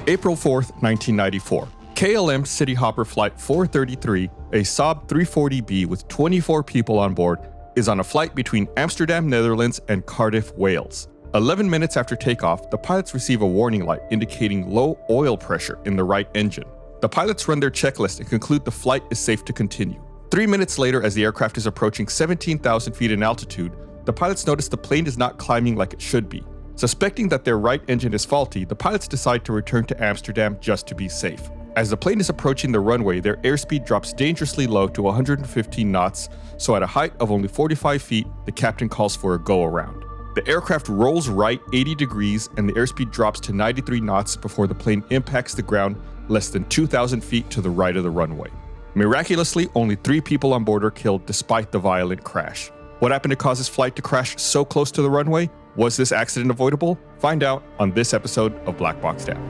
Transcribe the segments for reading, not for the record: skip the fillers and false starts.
April 4th, 1994. KLM City Hopper Flight 433, a Saab 340B with 24 people on board, is on a flight between Amsterdam, Netherlands and Cardiff, Wales. 11 minutes after takeoff, the pilots receive a warning light indicating low oil pressure in the right engine. The pilots run their checklist and conclude the flight is safe to continue. 3 minutes later, as the aircraft is approaching 17,000 feet in altitude, the pilots notice the plane is not climbing like it should be. Suspecting that their right engine is faulty, the pilots decide to return to Amsterdam just to be safe. As the plane is approaching the runway, their airspeed drops dangerously low to 115 knots, so at a height of only 45 feet, the captain calls for a go-around. The aircraft rolls right 80 degrees and the airspeed drops to 93 knots before the plane impacts the ground less than 2,000 feet to the right of the runway. Miraculously, only 3 people on board are killed despite the violent crash. What happened to cause this flight to crash so close to the runway? Was this accident avoidable? Find out on this episode of Black Box Down.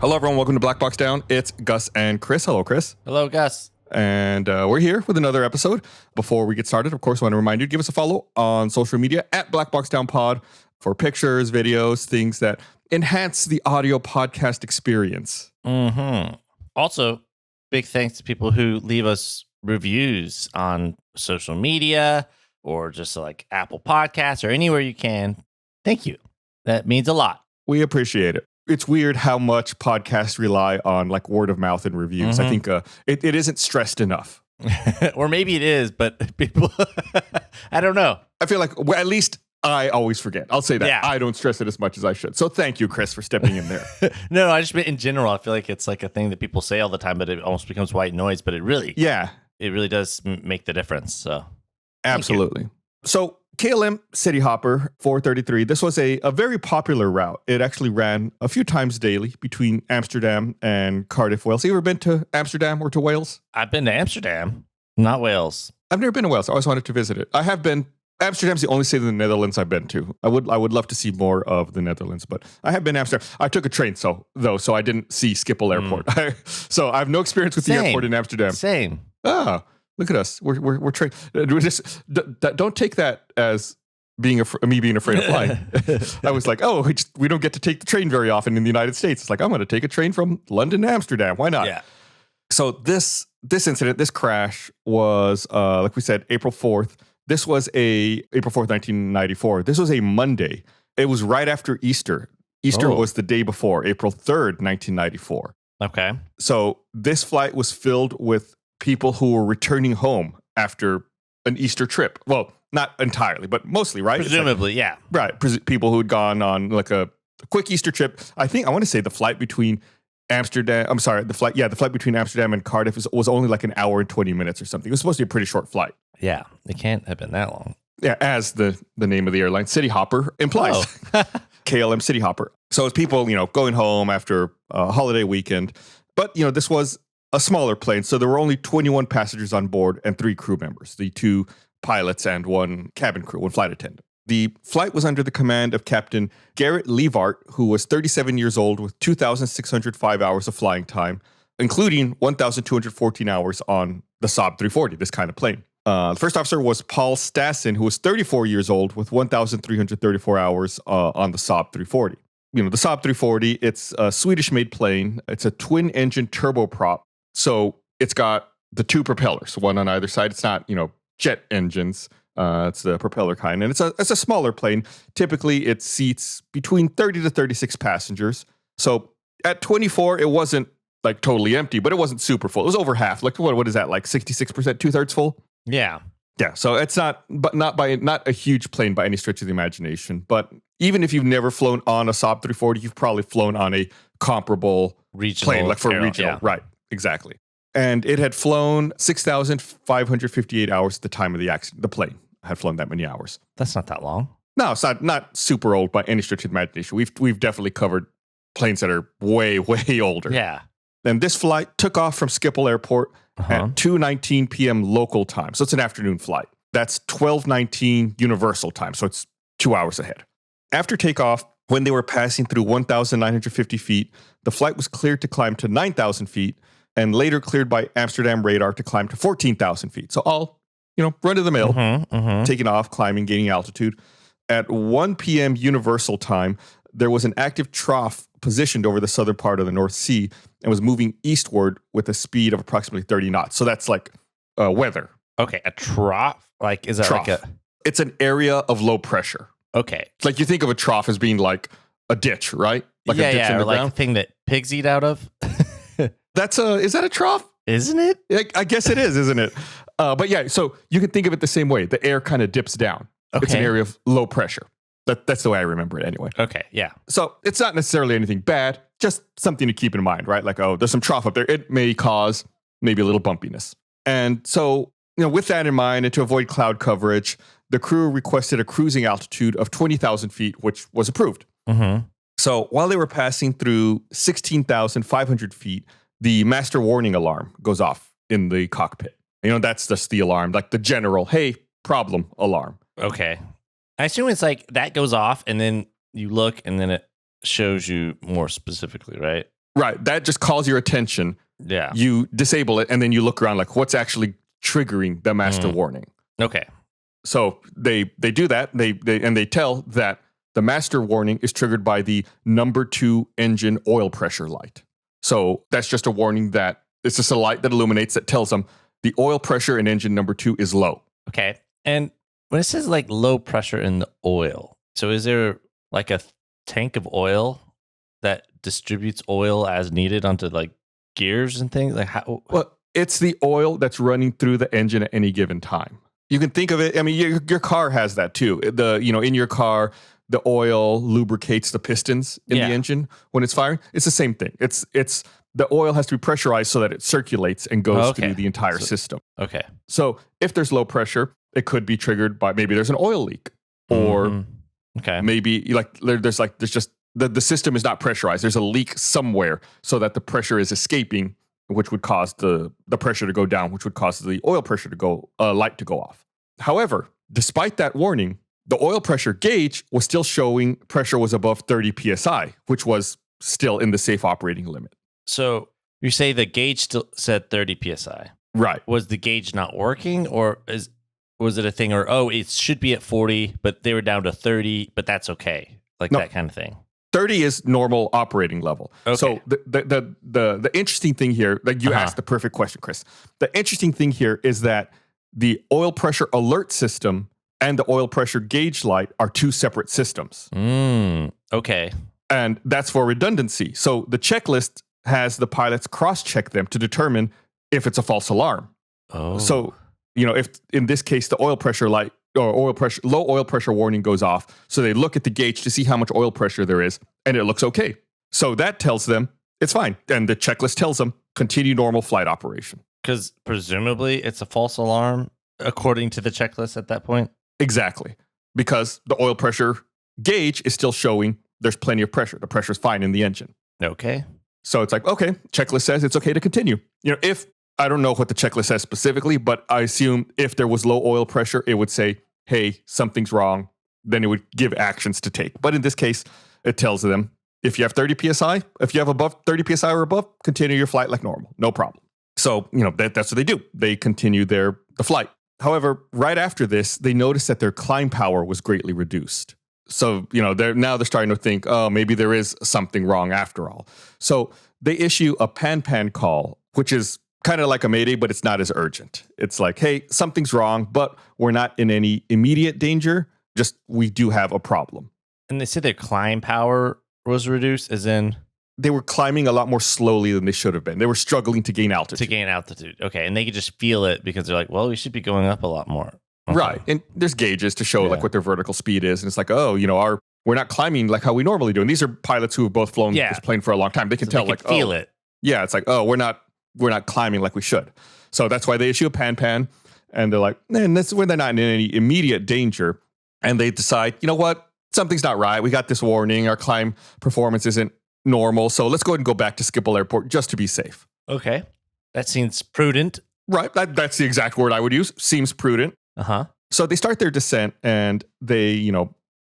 Hello everyone, welcome to Black Box Down. It's Gus and Chris. Hello, Chris. Hello, Gus. And we're here with another episode. Before we get started, of course, I want to remind you to give us a follow on social media at Black Box Down Pod for pictures, videos, things that enhance the audio podcast experience. Also, big thanks to people who leave us reviews on social media or just like Apple Podcasts or anywhere you can. Thank you. That means a lot. We appreciate it. It's weird how much podcasts rely on like word of mouth and reviews. I think it isn't stressed enough. Or maybe it is, but people, I don't know. I feel like at least I always forget. I'll say that. Yeah. I don't stress it as much as I should. So thank you, Chris, for stepping in there. No, I just mean in general, I feel like it's like a thing that people say all the time, but it almost becomes white noise. But it really does make the difference. So absolutely. So KLM City Hopper 433, this was a very popular route. It actually ran a few times daily between Amsterdam and Cardiff, Wales. You ever been to Amsterdam or to Wales? I've been to Amsterdam, not Wales. I've never been to Wales. I always wanted to visit it. I have been. Amsterdam's the only city in the Netherlands I've been to. I would love to see more of the Netherlands, but I have been to Amsterdam. I took a train, so I didn't see Schiphol Airport. So I have no experience with the airport in Amsterdam. Same. Ah. Look at us. We're trained. Don't take that as being me being afraid of flying. I was like, we don't get to take the train very often in the United States. It's like, I'm going to take a train from London to Amsterdam. Why not? Yeah. So this incident, this crash was, like we said, April 4th. This was April 4th, 1994. This was a Monday. It was right after Easter. Easter was the day before, April 3rd, 1994. Okay. So this flight was filled with people who were returning home after an Easter trip. Well, not entirely, but mostly, right? Presumably, yeah. Right. People who had gone on like a quick Easter trip. I want to say the flight between Amsterdam. I'm sorry, the flight between Amsterdam and Cardiff was only like an hour and 20 minutes or something. It was supposed to be a pretty short flight. Yeah, it can't have been that long. Yeah, as the name of the airline, City Hopper, implies. KLM City Hopper. So it's people, going home after a holiday weekend. But, this was a smaller plane, so there were only 21 passengers on board and 3 crew members, the 2 pilots and 1 cabin crew, 1 flight attendant. The flight was under the command of Captain Garrett Levart, who was 37 years old with 2,605 hours of flying time, including 1,214 hours on the Saab 340, this kind of plane. The first officer was Paul Stassen, who was 34 years old with 1,334 hours on the Saab 340. The Saab 340, it's a Swedish-made plane. It's a twin-engine turboprop. So it's got the 2 propellers, one on either side. It's not, jet engines. It's the propeller kind. And it's a smaller plane. Typically, it seats between 30 to 36 passengers. So at 24, it wasn't like totally empty, but it wasn't super full. It was over half. Like what is that? Like 66%, 2/3 full? Yeah. Yeah. So it's not a huge plane by any stretch of the imagination. But even if you've never flown on a Saab 340, you've probably flown on a comparable regional plane, like for aero, regional. Yeah. Right. Exactly. And it had flown 6,558 hours at the time of the accident. The plane had flown that many hours. That's not that long. No, it's not super old by any stretch of the imagination. We've definitely covered planes that are way, way older. Yeah. And this flight took off from Schiphol Airport at 2:19 p.m. local time. So it's an afternoon flight. That's 12:19 universal time. So it's 2 hours ahead. After takeoff, when they were passing through 1,950 feet, the flight was cleared to climb to 9,000 feet and later cleared by Amsterdam radar to climb to 14,000 feet. So all, run of the mill, taking off, climbing, gaining altitude. At 1 p.m. Universal time, there was an active trough positioned over the southern part of the North Sea and was moving eastward with a speed of approximately 30 knots. So that's like weather. Okay, a trough? Like, is that Trough. like a... It's an area of low pressure. Okay. It's like you think of a trough as being like a ditch, right? Like a ditch in or the like ground. a thing that pigs eat out of. Is that a trough? Isn't it? I guess it is, isn't it? But yeah, so you can think of it the same way. The air kind of dips down. Okay. It's an area of low pressure. That's the way I remember it anyway. Okay, yeah. So it's not necessarily anything bad, just something to keep in mind, right? Like, oh, there's some trough up there. It may cause maybe a little bumpiness. And so, with that in mind and to avoid cloud coverage, the crew requested a cruising altitude of 20,000 feet, which was approved. Mm-hmm. So while they were passing through 16,500 feet, the master warning alarm goes off in the cockpit. That's just the alarm, like the general, hey, problem alarm. Okay. I assume it's like that goes off and then you look and then it shows you more specifically, right? Right. That just calls your attention. Yeah. You disable it and then you look around like what's actually triggering the master warning. Okay. So they do that. They tell that the master warning is triggered by the number 2 engine oil pressure light. So that's just a warning that it's just a light that illuminates that tells them the oil pressure in engine number 2 is low. Okay. And when it says like low pressure in the oil, so is there like a tank of oil that distributes oil as needed onto like gears and things? Like how? Well, it's the oil that's running through the engine at any given time. You can think of it. I mean, your car has that too. In your car, the oil lubricates the pistons in the engine when it's firing. It's the same thing. It's the oil has to be pressurized so that it circulates and goes through the entire system. Okay. So if there's low pressure, it could be triggered by maybe there's an oil leak, or maybe there's just the system is not pressurized. There's a leak somewhere so that the pressure is escaping, which would cause the pressure to go down, which would cause the oil pressure to go light to go off. However, despite that warning, the oil pressure gauge was still showing pressure was above 30 psi, which was still in the safe operating limit. So you say the gauge still said 30 psi. Right. Was the gauge not working, or was it a thing, or it should be at 40, but they were down to 30, but that's okay, that kind of thing? 30 is normal operating level. Okay. So the interesting thing here, like you asked the perfect question, Chris. The interesting thing here is that the oil pressure alert system and the oil pressure gauge light are two separate systems. Okay. And that's for redundancy. So the checklist has the pilots cross-check them to determine if it's a false alarm. Oh. So, if in this case the oil pressure light or low oil pressure warning goes off, so they look at the gauge to see how much oil pressure there is, and it looks okay. So that tells them it's fine. And the checklist tells them continue normal flight operation. Because presumably it's a false alarm according to the checklist at that point? Exactly. Because the oil pressure gauge is still showing there's plenty of pressure. The pressure's fine in the engine. Okay. So it's like, okay, checklist says it's okay to continue. If I don't know what the checklist says specifically, but I assume if there was low oil pressure, it would say, hey, something's wrong. Then it would give actions to take. But in this case, it tells them if you have 30 psi, if you have above 30 psi or above, continue your flight like normal. No problem. So, that's what they do. They continue the flight. However, right after this, they noticed that their climb power was greatly reduced. So, they're starting to think, oh, maybe there is something wrong after all. So they issue a pan call, which is kind of like a mayday, but it's not as urgent. It's like, hey, something's wrong, but we're not in any immediate danger. Just we do have a problem. And they said their climb power was reduced, as in? They were climbing a lot more slowly than they should have been. They were struggling to gain altitude. Okay. And they could just feel it because they're like, well, we should be going up a lot more. Okay. Right. And there's gauges to show what their vertical speed is. And it's like, oh, we're not climbing like how we normally do. And these are pilots who have both flown this plane for a long time. They can tell, they can feel it. Yeah. It's like, oh, we're not climbing like we should. So that's why they issue a pan. And they're like, man, that's when they're not in any immediate danger. And they decide, you know what? Something's not right. We got this warning. Our climb performance isn't normal. So let's go ahead and go back to Schiphol Airport just to be safe. Okay. That seems prudent. Right. That's the exact word I would use. Seems prudent. So they start their descent, and they,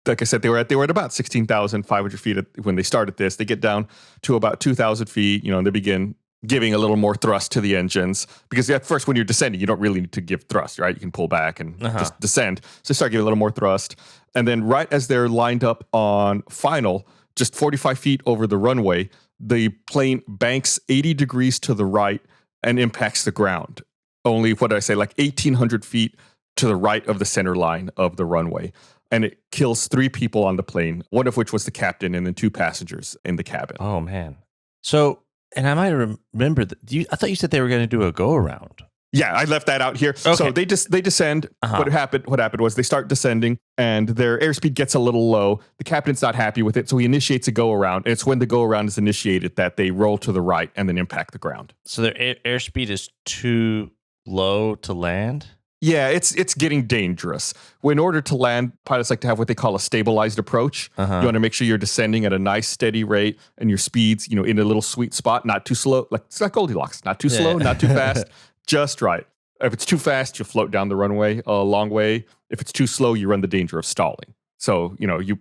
like I said, they were at about 16,500 feet when they started this. They get down to about 2,000 feet, and they begin giving a little more thrust to the engines, because at first when you're descending, you don't really need to give thrust, right? You can pull back and just descend. So they start giving a little more thrust. And then right as they're lined up on final just 45 feet over the runway, the plane banks 80 degrees to the right and impacts the ground. Only, what did I say, like 1,800 feet to the right of the center line of the runway. And it kills 3 people on the plane, one of which was the captain and then 2 passengers in the cabin. Oh, man. So, and I might remember, I thought you said they were going to do a go-around. Yeah, I left that out here. Okay. So they descend. What happened was they start descending and their airspeed gets a little low. The captain's not happy with it, so he initiates a go-around. And it's when the go-around is initiated that they roll to the right and then impact the ground. So their airspeed is too low to land? Yeah, it's getting dangerous. Well, in order to land, pilots like to have what they call a stabilized approach. You want to make sure you're descending at a nice steady rate and your speed's, in a little sweet spot, not too slow. Like it's like Goldilocks, not too slow, not too fast. Just right. If it's too fast, you float down the runway a long way. If it's too slow, you run the danger of stalling. So,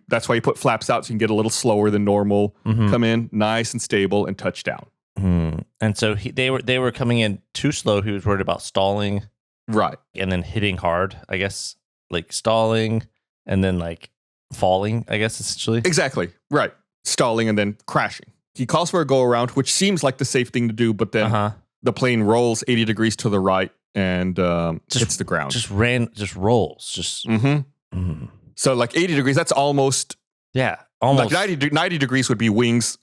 that's why you put flaps out so you can get a little slower than normal, come in nice and stable and touch down. And so they were coming in too slow. He was worried about stalling. Right. And then hitting hard, I guess, like stalling and then like falling, I guess, essentially. Exactly. Right. Stalling and then crashing. He calls for a go around, which seems like the safe thing to do, but then the plane rolls 80 degrees to the right and hits the ground. Just rolls. So like 80 degrees, that's almost. Yeah, almost. Like 90 degrees would be wings,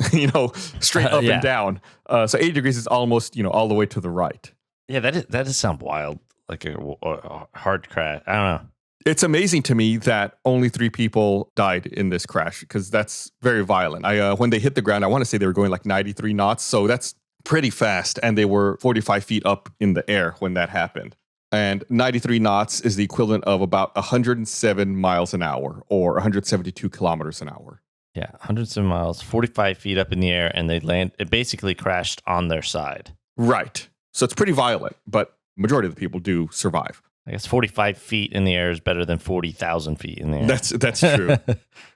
straight up and down. So 80 degrees is almost, all the way to the right. Yeah, that does sound wild. Like a hard crash. I don't know. It's amazing to me that only 3 people died in this crash because that's very violent. When they hit the ground, I want to say they were going like 93 knots. So that's pretty fast. And they were 45 feet up in the air when that happened. And 93 knots is the equivalent of about 107 miles an hour or 172 kilometers an hour. Yeah, 107 miles, 45 feet up in the air, and it basically crashed on their side. Right. So it's pretty violent, but majority of the people do survive. I guess 45 feet in the air is better than 40,000 feet in the air. That's true.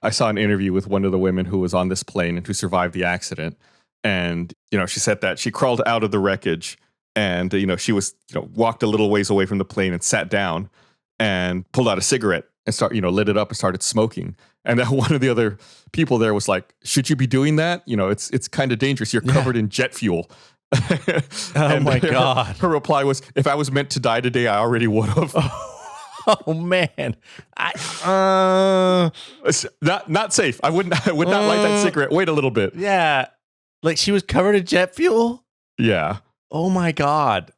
I saw an interview with one of the women who was on this plane and who survived the accident. And, she said that she crawled out of the wreckage and, she was, walked a little ways away from the plane and sat down and pulled out a cigarette and lit it up and started smoking. And then one of the other people there was like, should you be doing that? It's kind of dangerous. You're covered in jet fuel. Oh my God. Her reply was, if I was meant to die today, I already would have. Oh man. It's not safe. I would not light that cigarette. Wait a little bit. Yeah. Like she was covered in jet fuel? Yeah. Oh my God.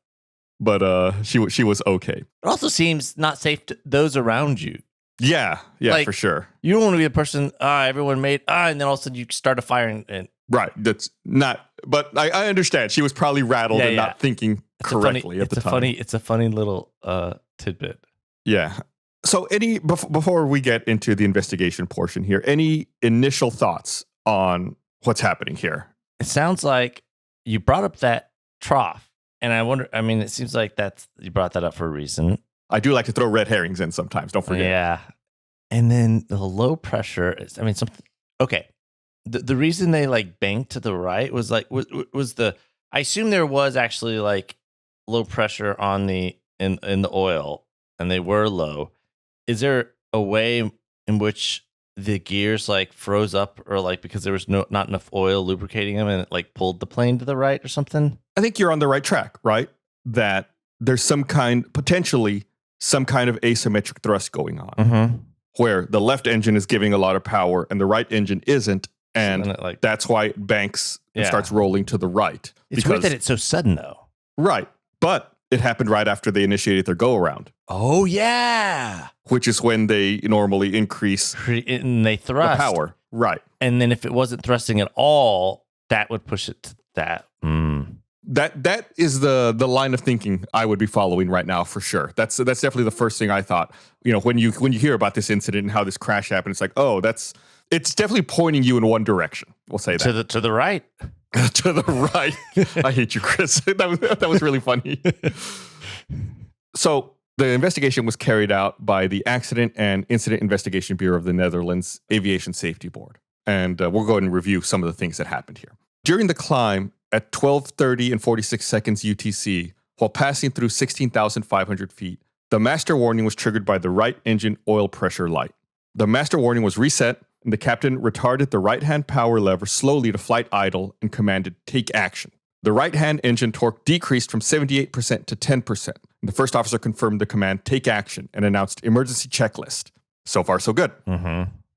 But she was okay. It also seems not safe to those around you. Yeah, like, for sure. You don't want to be the person, everyone made, and then all of a sudden you start a fire and right. That's not, but I understand. She was probably rattled and not thinking correctly at the time. It's a funny little tidbit. Yeah. So before we get into the investigation portion here, any initial thoughts on what's happening here? It sounds like you brought up that trough. And I wonder, it seems like you brought that up for a reason. I do like to throw red herrings in sometimes. Don't forget. Yeah. And then the low pressure is, something. Okay. The reason they like banked to the right was like, was I assume there was actually like low pressure on in the oil and they were low. Is there a way in which the gears like froze up or like because there was not enough oil lubricating them and it like pulled the plane to the right or something? I think you're on the right track, right? That there's potentially some kind of asymmetric thrust going on where the left engine is giving a lot of power and the right engine isn't. And that's why it banks and starts rolling to the right. It's weird that it's so sudden though. Right. But it happened right after they initiated their go around. Oh yeah. Which is when they normally increase and they thrust the power. Right. And then if it wasn't thrusting at all, that would push it to that. That is the line of thinking I would be following right now for sure. That's definitely the first thing I thought. When you hear about this incident and how this crash happened, it's like, it's definitely pointing you in one direction. We'll say that to the right. To the right. I hate you, Chris. That was really funny. So the investigation was carried out by the Accident and Incident Investigation Bureau of the Netherlands Aviation Safety Board. And we'll go ahead and review some of the things that happened here. During the climb at 12:30 and 46 seconds UTC, while passing through 16,500 feet, the master warning was triggered by the right engine oil pressure light. The master warning was reset, and the captain retarded the right-hand power lever slowly to flight idle and commanded take action. The right-hand engine torque decreased from 78% to 10%. And the first officer confirmed the command take action and announced emergency checklist. So far, so good.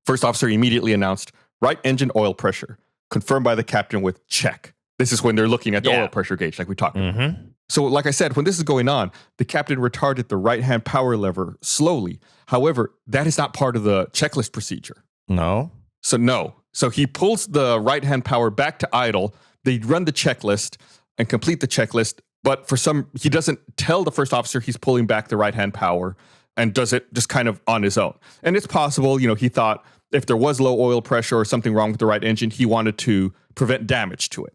First officer immediately announced right engine oil pressure, confirmed by the captain with check. This is when they're looking at the oil pressure gauge like we talked about. So like I said, when this is going on, the captain retarded the right-hand power lever slowly. However, that is not part of the checklist procedure. No. So he pulls the right-hand power back to idle. They run the checklist and complete the checklist, but he doesn't tell the first officer he's pulling back the right-hand power and does it just kind of on his own. And it's possible, he thought if there was low oil pressure or something wrong with the right engine, he wanted to prevent damage to it.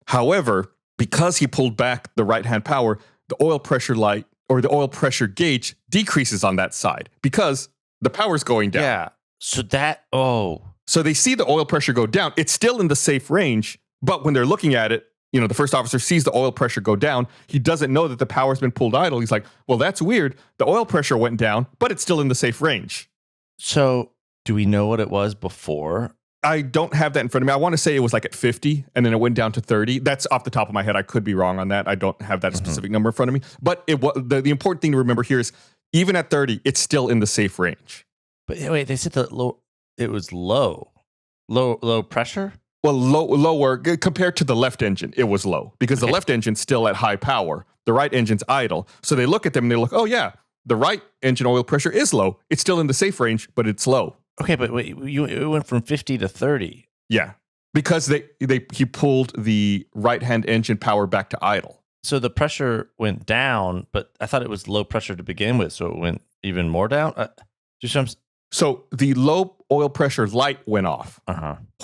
However, because he pulled back the right-hand power, the oil pressure light or the oil pressure gauge decreases on that side because the power's going down. Yeah. So they see the oil pressure go down. It's still in the safe range, but when they're looking at it, the first officer sees the oil pressure go down. He doesn't know that the power's been pulled idle. He's like, well, that's weird. The oil pressure went down, but it's still in the safe range. So do we know what it was before? I don't have that in front of me. I want to say it was like at 50 and then it went down to 30. That's off the top of my head. I could be wrong on that. I don't have that specific number in front of me. But the important thing to remember here is even at 30, it's still in the safe range. But wait, they said it was low pressure? Well, lower compared to the left engine, it was low because the left engine's still at high power. The right engine's idle. So they look at them and they look, oh yeah, the right engine oil pressure is low. It's still in the safe range, but it's low. Okay, but wait, it went from 50 to 30. Yeah, because he pulled the right-hand engine power back to idle. So the pressure went down, but I thought it was low pressure to begin with, so it went even more down? So the low oil pressure light went off,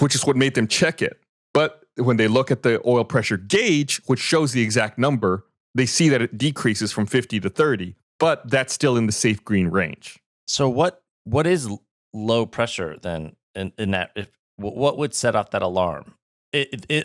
which is what made them check it. But when they look at the oil pressure gauge, which shows the exact number, they see that it decreases from 50 to 30, but that's still in the safe green range. So what is low pressure then in that? What would set off that alarm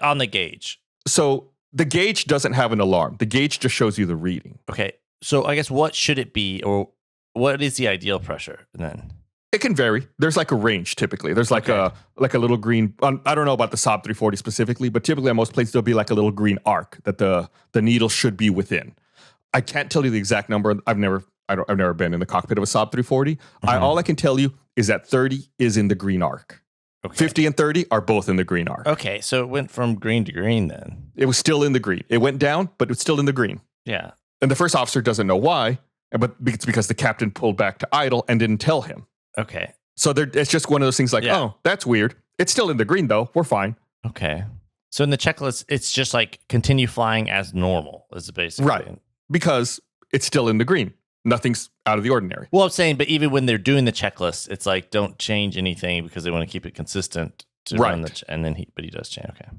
on the gauge? So the gauge doesn't have an alarm. The gauge just shows you the reading. Okay. So I guess what should it be, or what is the ideal pressure then? It can vary. There's like a range typically. There's like a little green. I don't know about the Saab 340 specifically, but typically on most planes there'll be like a little green arc that the needle should be within. I can't tell you the exact number. I've never been in the cockpit of a Saab 340. All I can tell you is that 30 is in the green arc. Okay. 50 and 30 are both in the green arc. Okay, so it went from green to green then. It was still in the green. It went down, but it's still in the green. Yeah. And the first officer doesn't know why, but it's because the captain pulled back to idle and didn't tell him. Okay. So it's just one of those things like, oh, that's weird. It's still in the green though. We're fine. Okay. So in the checklist, it's just like continue flying as normal is basically. Right. Because it's still in the green. Nothing's out of the ordinary. Well, I'm saying, but even when they're doing the checklist, it's like, don't change anything because they want to keep it consistent to run and then he does change. Okay.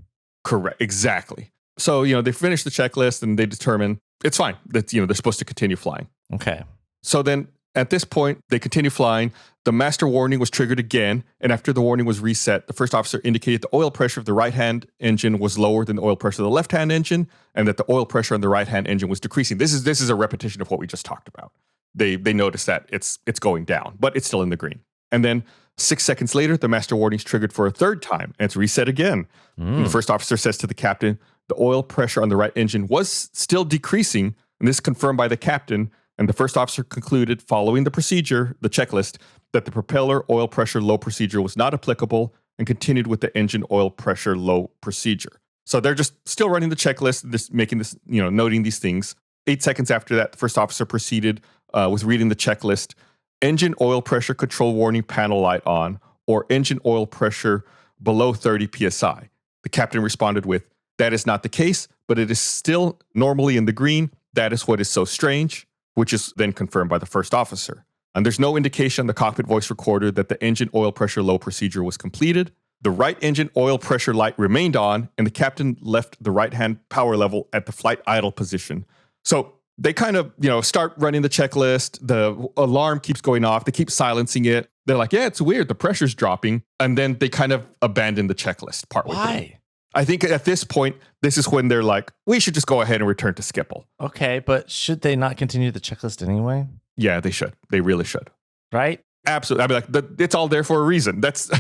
Correct. Exactly. So, they finish the checklist and they determine it's fine that, they're supposed to continue flying. Okay. So then at this point, they continue flying. The master warning was triggered again. And after the warning was reset, the first officer indicated the oil pressure of the right-hand engine was lower than the oil pressure of the left-hand engine, and that the oil pressure on the right-hand engine was decreasing. This is a repetition of what we just talked about. They notice that it's going down, but it's still in the green. And then 6 seconds later, the master warning is triggered for a third time, and it's reset again. And the first officer says to the captain, the oil pressure on the right engine was still decreasing, and this is confirmed by the captain. And the first officer concluded, following the procedure, the checklist, that the propeller oil pressure low procedure was not applicable and continued with the engine oil pressure low procedure. So they're just still running the checklist, just making this, noting these things. 8 seconds after that, the first officer proceeded with reading the checklist. Engine oil pressure control warning panel light on, or engine oil pressure below 30 psi. The captain responded with, that is not the case, but it is still normally in the green. That is what is so strange, which is then confirmed by the first officer. And there's no indication on the cockpit voice recorder that the engine oil pressure low procedure was completed. The right engine oil pressure light remained on, and the captain left the right-hand power level at the flight idle position. So they kind of, start running the checklist. The alarm keeps going off. They keep silencing it. They're like, yeah, it's weird. The pressure's dropping. And then they kind of abandon the checklist partway through. Why? I think at this point, this is when they're like, we should just go ahead and return to Schiphol. Okay, but should they not continue the checklist anyway? Yeah, they should. They really should. Right? Absolutely. I mean, it's all there for a reason. That's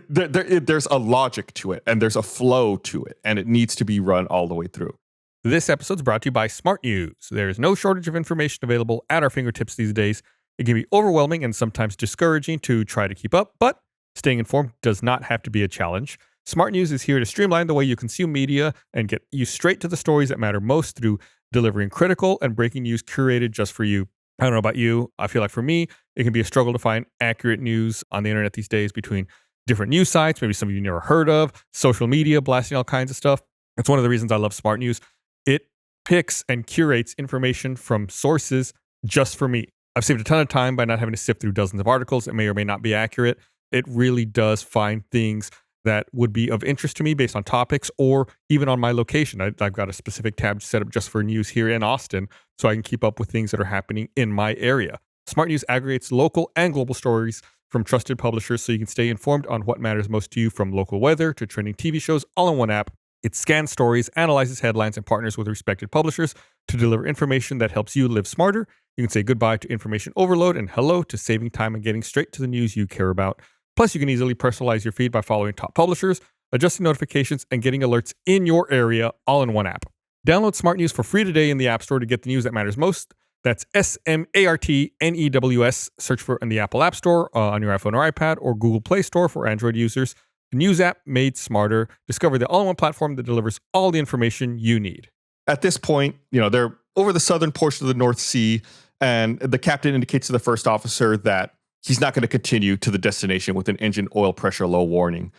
there's a logic to it, and there's a flow to it, and it needs to be run all the way through. This episode's brought to you by Smart News. There is no shortage of information available at our fingertips these days. It can be overwhelming and sometimes discouraging to try to keep up, but staying informed does not have to be a challenge. Smart News is here to streamline the way you consume media and get you straight to the stories that matter most through delivering critical and breaking news curated just for you. I don't know about you. I feel like for me, it can be a struggle to find accurate news on the internet these days between different news sites, maybe some of you never heard of, social media blasting all kinds of stuff. That's one of the reasons I love Smart News. It picks and curates information from sources just for me. I've saved a ton of time by not having to sift through dozens of articles that may or may not be accurate. It really does find things that would be of interest to me based on topics or even on my location. I've got a specific tab set up just for news here in Austin so I can keep up with things that are happening in my area. Smart News aggregates local and global stories from trusted publishers so you can stay informed on what matters most to you, from local weather to trending TV shows, all in one app. It scans stories, analyzes headlines, and partners with respected publishers to deliver information that helps you live smarter. You can say goodbye to information overload and hello to saving time and getting straight to the news you care about. Plus, you can easily personalize your feed by following top publishers, adjusting notifications, and getting alerts in your area all in one app. Download Smart News for free today in the App Store to get the news that matters most. That's SmartNews. Search for in the Apple App Store on your iPhone or iPad, or Google Play Store for Android users. A news app made smarter. Discover the all-in-one platform that delivers all the information you need. At this point, they're over the southern portion of the North Sea, and the captain indicates to the first officer that he's not going to continue to the destination with an engine oil pressure low warning.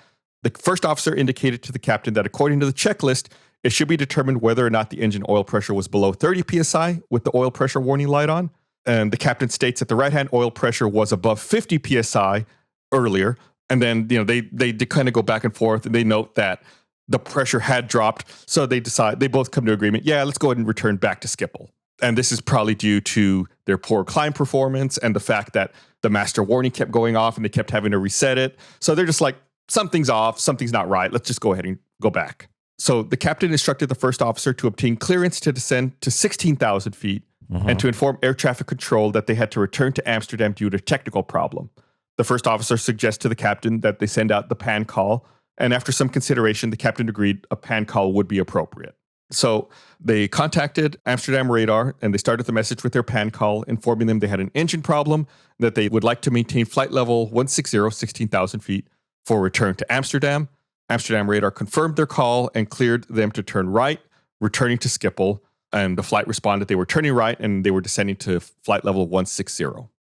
The first officer indicated to the captain that according to the checklist, it should be determined whether or not the engine oil pressure was below 30 psi with the oil pressure warning light on. And the captain states that the right-hand oil pressure was above 50 psi earlier. And then, they kind of go back and forth, and they note that the pressure had dropped. So they both come to agreement. Yeah, let's go ahead and return back to Schiphol. And this is probably due to their poor climb performance and the fact that the master warning kept going off and they kept having to reset it. So they're just like, something's off, something's not right. Let's just go ahead and go back. So the captain instructed the first officer to obtain clearance to descend to 16,000 feet and to inform air traffic control that they had to return to Amsterdam due to a technical problem. The first officer suggests to the captain that they send out the pan call. And after some consideration, the captain agreed a pan call would be appropriate. So they contacted Amsterdam Radar and they started the message with their pan call, informing them they had an engine problem, that they would like to maintain flight level 160, 16,000 feet for return to Amsterdam. Amsterdam Radar confirmed their call and cleared them to turn right, returning to Schiphol. And the flight responded they were turning right and they were descending to flight level 160.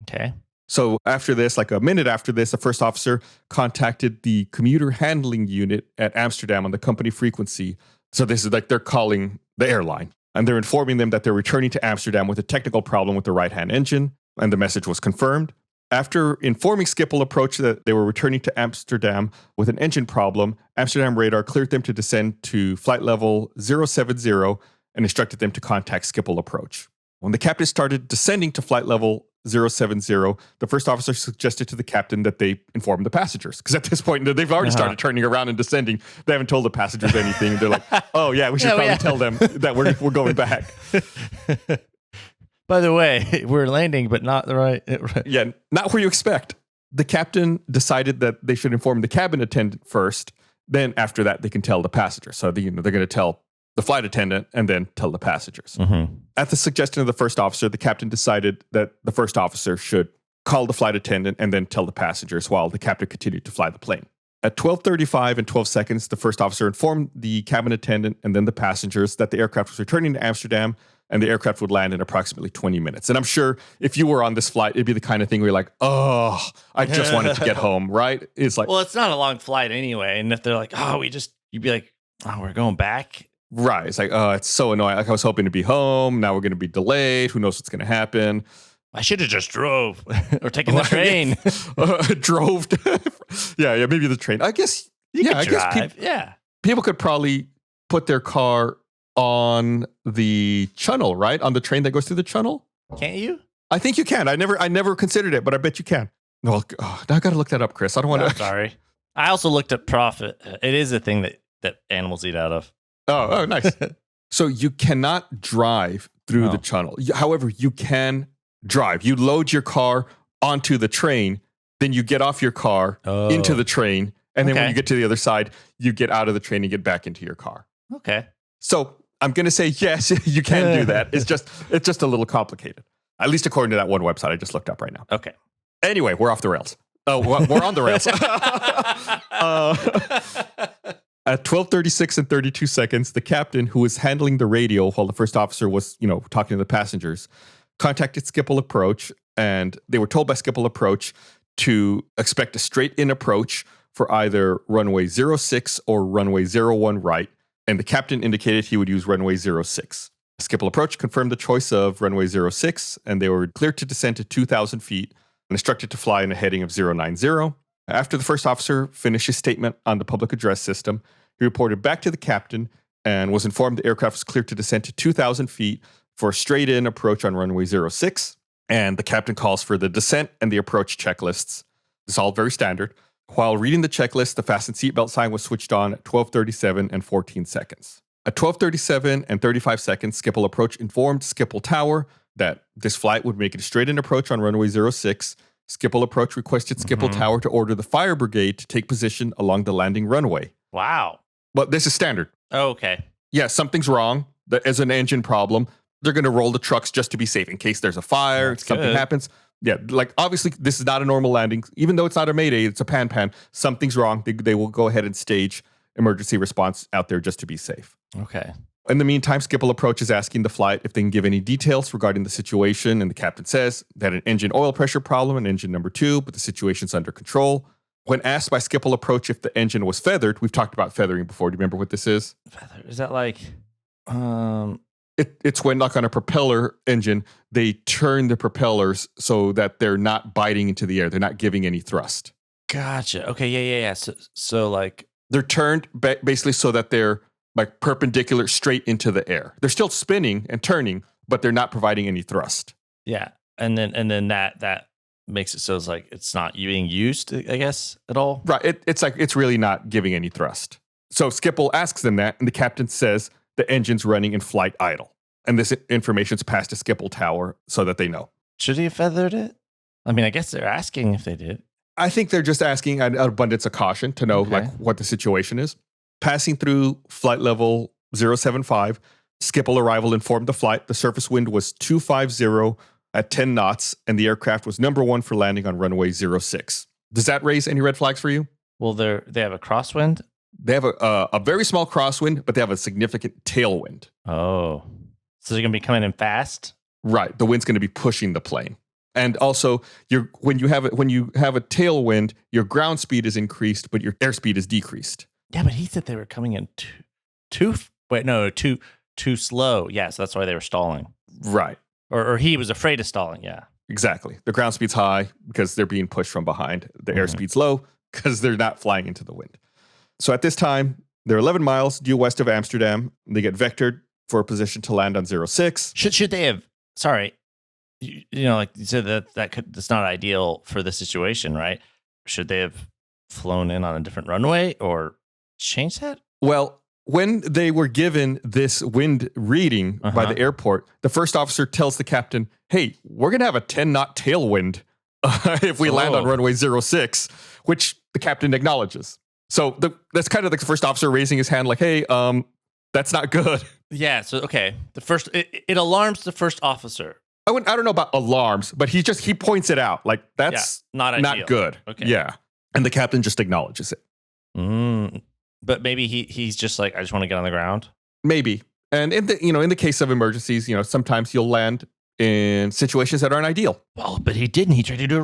Okay. So after this, like a minute after this, the first officer contacted the commuter handling unit at Amsterdam on the company frequency. So this is like they're calling the airline, and they're informing them that they're returning to Amsterdam with a technical problem with the right-hand engine, and the message was confirmed. After informing Schiphol approach that they were returning to Amsterdam with an engine problem, Amsterdam Radar cleared them to descend to flight level 070 and instructed them to contact Schiphol approach. When the captain started descending to flight level 070, the first officer suggested to the captain that they inform the passengers. Because at this point, they've already started turning around and descending. They haven't told the passengers anything. They're like, oh, yeah, we should probably tell them that we're going back. By the way, we're landing, but not the right. Yeah, not where you expect. The captain decided that they should inform the cabin attendant first. Then after that, they can tell the passengers. So they're going to tell the flight attendant and then tell the passengers. At the suggestion of the first officer, the captain decided that the first officer should call the flight attendant and then tell the passengers while the captain continued to fly the plane. At 12:35 and 12 seconds, the first officer informed the cabin attendant and then the passengers that the aircraft was returning to Amsterdam and the aircraft would land in approximately 20 minutes. And I'm sure if you were on this flight, it'd be the kind of thing where you're like, oh, I just wanted to get home, right? It's like, well, it's not a long flight anyway. And if they're like, oh, you'd be like, oh, we're going back. Right. It's like, oh, it's so annoying. Like I was hoping to be home. Now we're going to be delayed. Who knows what's going to happen? I should have just drove or taken the train. Drove. Yeah, maybe the train. I guess. I guess people could probably put their car on the channel, right? On the train that goes through the channel. Can't you? I think you can. I never considered it, but I bet you can. No, now I got to look that up, Chris. I don't want to. Sorry. I also looked at profit. It is a thing that animals eat out of. Oh, nice. So you cannot drive through the channel. However, you can drive. You load your car onto the train, then you get off your car into the train. And then when you get to the other side, you get out of the train and get back into your car. Okay. So I'm going to say, yes, you can do that. It's just a little complicated. At least according to that one website I just looked up right now. Okay. Anyway, we're off the rails. Oh, we're on the rails. At 12:36 and 32 seconds, the captain, who was handling the radio while the first officer was, talking to the passengers, contacted Skipple Approach, and they were told by Skipple Approach to expect a straight-in approach for either runway 06 or runway 01 right, and the captain indicated he would use runway 06. Skipple Approach confirmed the choice of runway 06, and they were cleared to descend to 2,000 feet and instructed to fly in a heading of 090. After the first officer finished his statement on the public address system, he reported back to the captain and was informed the aircraft was cleared to descend to 2,000 feet for a straight-in approach on runway 06, and the captain calls for the descent and the approach checklists. It's all very standard. While reading the checklist, the fasten seatbelt sign was switched on at 12:37 and 14 seconds. At 12:37 and 35 seconds, Skipple Approach informed Skipple Tower that this flight would make it a straight-in approach on runway 06. Skipple Approach requested Skipple Tower to order the fire brigade to take position along the landing runway. Wow. But this is standard. Oh, okay. Yeah, something's wrong. There's an engine problem. They're going to roll the trucks just to be safe in case there's a fire, something happens. Yeah, like obviously this is not a normal landing. Even though it's not a Mayday, it's a pan-pan. Something's wrong. They will go ahead and stage emergency response out there just to be safe. Okay. In the meantime, Skipple Approach is asking the flight if they can give any details regarding the situation, and the captain says that an engine oil pressure problem in engine number 2, but the situation's under control. When asked by Skipple Approach if the engine was feathered, we've talked about feathering before. Do you remember what this is? Feather. Is that like... It's when, like on a propeller engine, they turn the propellers so that they're not biting into the air. They're not giving any thrust. Gotcha. Okay, yeah. So like... They're turned basically so that they're like perpendicular straight into the air. They're still spinning and turning, but they're not providing any thrust. Yeah. And then that makes it so it's like it's not being used, I guess, at all. Right. It's like it's really not giving any thrust. So Skipple asks them that, and the captain says the engine's running in flight idle. And this information's passed to Skipple Tower so that they know. Should he have feathered it? I mean, I guess they're asking if they did. I think they're just asking an abundance of caution to know like what the situation is. Passing through flight level 075, Skipple arrival informed the flight the surface wind was 250 at 10 knots, and the aircraft was number 1 for landing on runway 06. Does that raise any red flags for you? Well, they have a crosswind? They have a very small crosswind, but they have a significant tailwind. Oh. So they're going to be coming in fast? Right. The wind's going to be pushing the plane. And also, when you have a tailwind, your ground speed is increased, but your airspeed is decreased. Yeah, but he said they were coming in too slow. Yeah, so that's why they were stalling. Right. Or he was afraid of stalling, yeah. Exactly. The ground speed's high because they're being pushed from behind. The airspeed's low because they're not flying into the wind. So at this time, they're 11 miles due west of Amsterdam. They get vectored for a position to land on 06. Should they have, sorry, like you said that's not ideal for the situation, right? Should they have flown in on a different runway or changed that? Well, when they were given this wind reading by the airport, the first officer tells the captain, hey, we're going to have a 10-knot tailwind if we land on runway 06, which the captain acknowledges. So that's kind of like the first officer raising his hand like, hey, that's not good. Yeah, so, okay. It alarms the first officer. I don't know about alarms, but he points it out. Like, that's not good. Okay. Yeah. And the captain just acknowledges it. But maybe he's just like, I just want to get on the ground. Maybe. And in the case of emergencies, sometimes you'll land in situations that aren't ideal. Well, but he didn't. He tried to do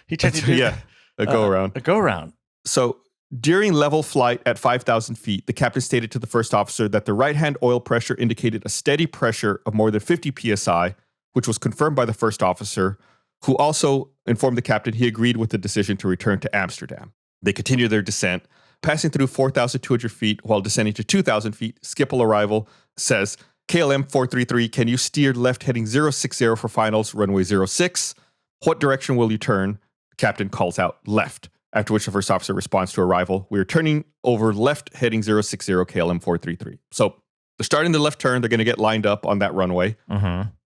he tried to do a go around. A go around. So during level flight at 5,000 feet, the captain stated to the first officer that the right-hand oil pressure indicated a steady pressure of more than 50 psi, which was confirmed by the first officer, who also informed the captain he agreed with the decision to return to Amsterdam. They continued their descent, passing through 4,200 feet while descending to 2,000 feet. Skipple arrival says, KLM 433, can you steer left heading 060 for finals, runway 06? What direction will you turn? The captain calls out left, after which the first officer responds to arrival. We are turning over left heading 060 KLM 433. So they're starting the left turn. They're going to get lined up on that runway.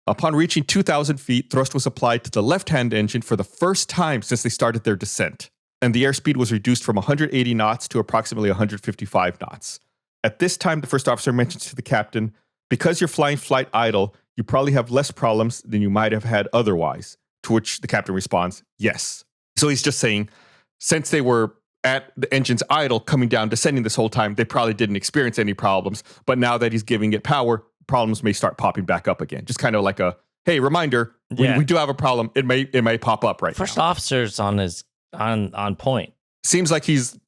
Upon reaching 2,000 feet, thrust was applied to the left-hand engine for the first time since they started their descent, and the airspeed was reduced from 180 knots to approximately 155 knots. At this time, the first officer mentions to the captain, because you're flying flight idle, you probably have less problems than you might have had otherwise, to which the captain responds, yes. So he's just saying, since they were at the engine's idle, coming down, descending this whole time, they probably didn't experience any problems, but now that he's giving it power, problems may start popping back up again. Just kind of like a, hey, reminder, we do have a problem. It may pop up right First now. officer's on point. Seems like he's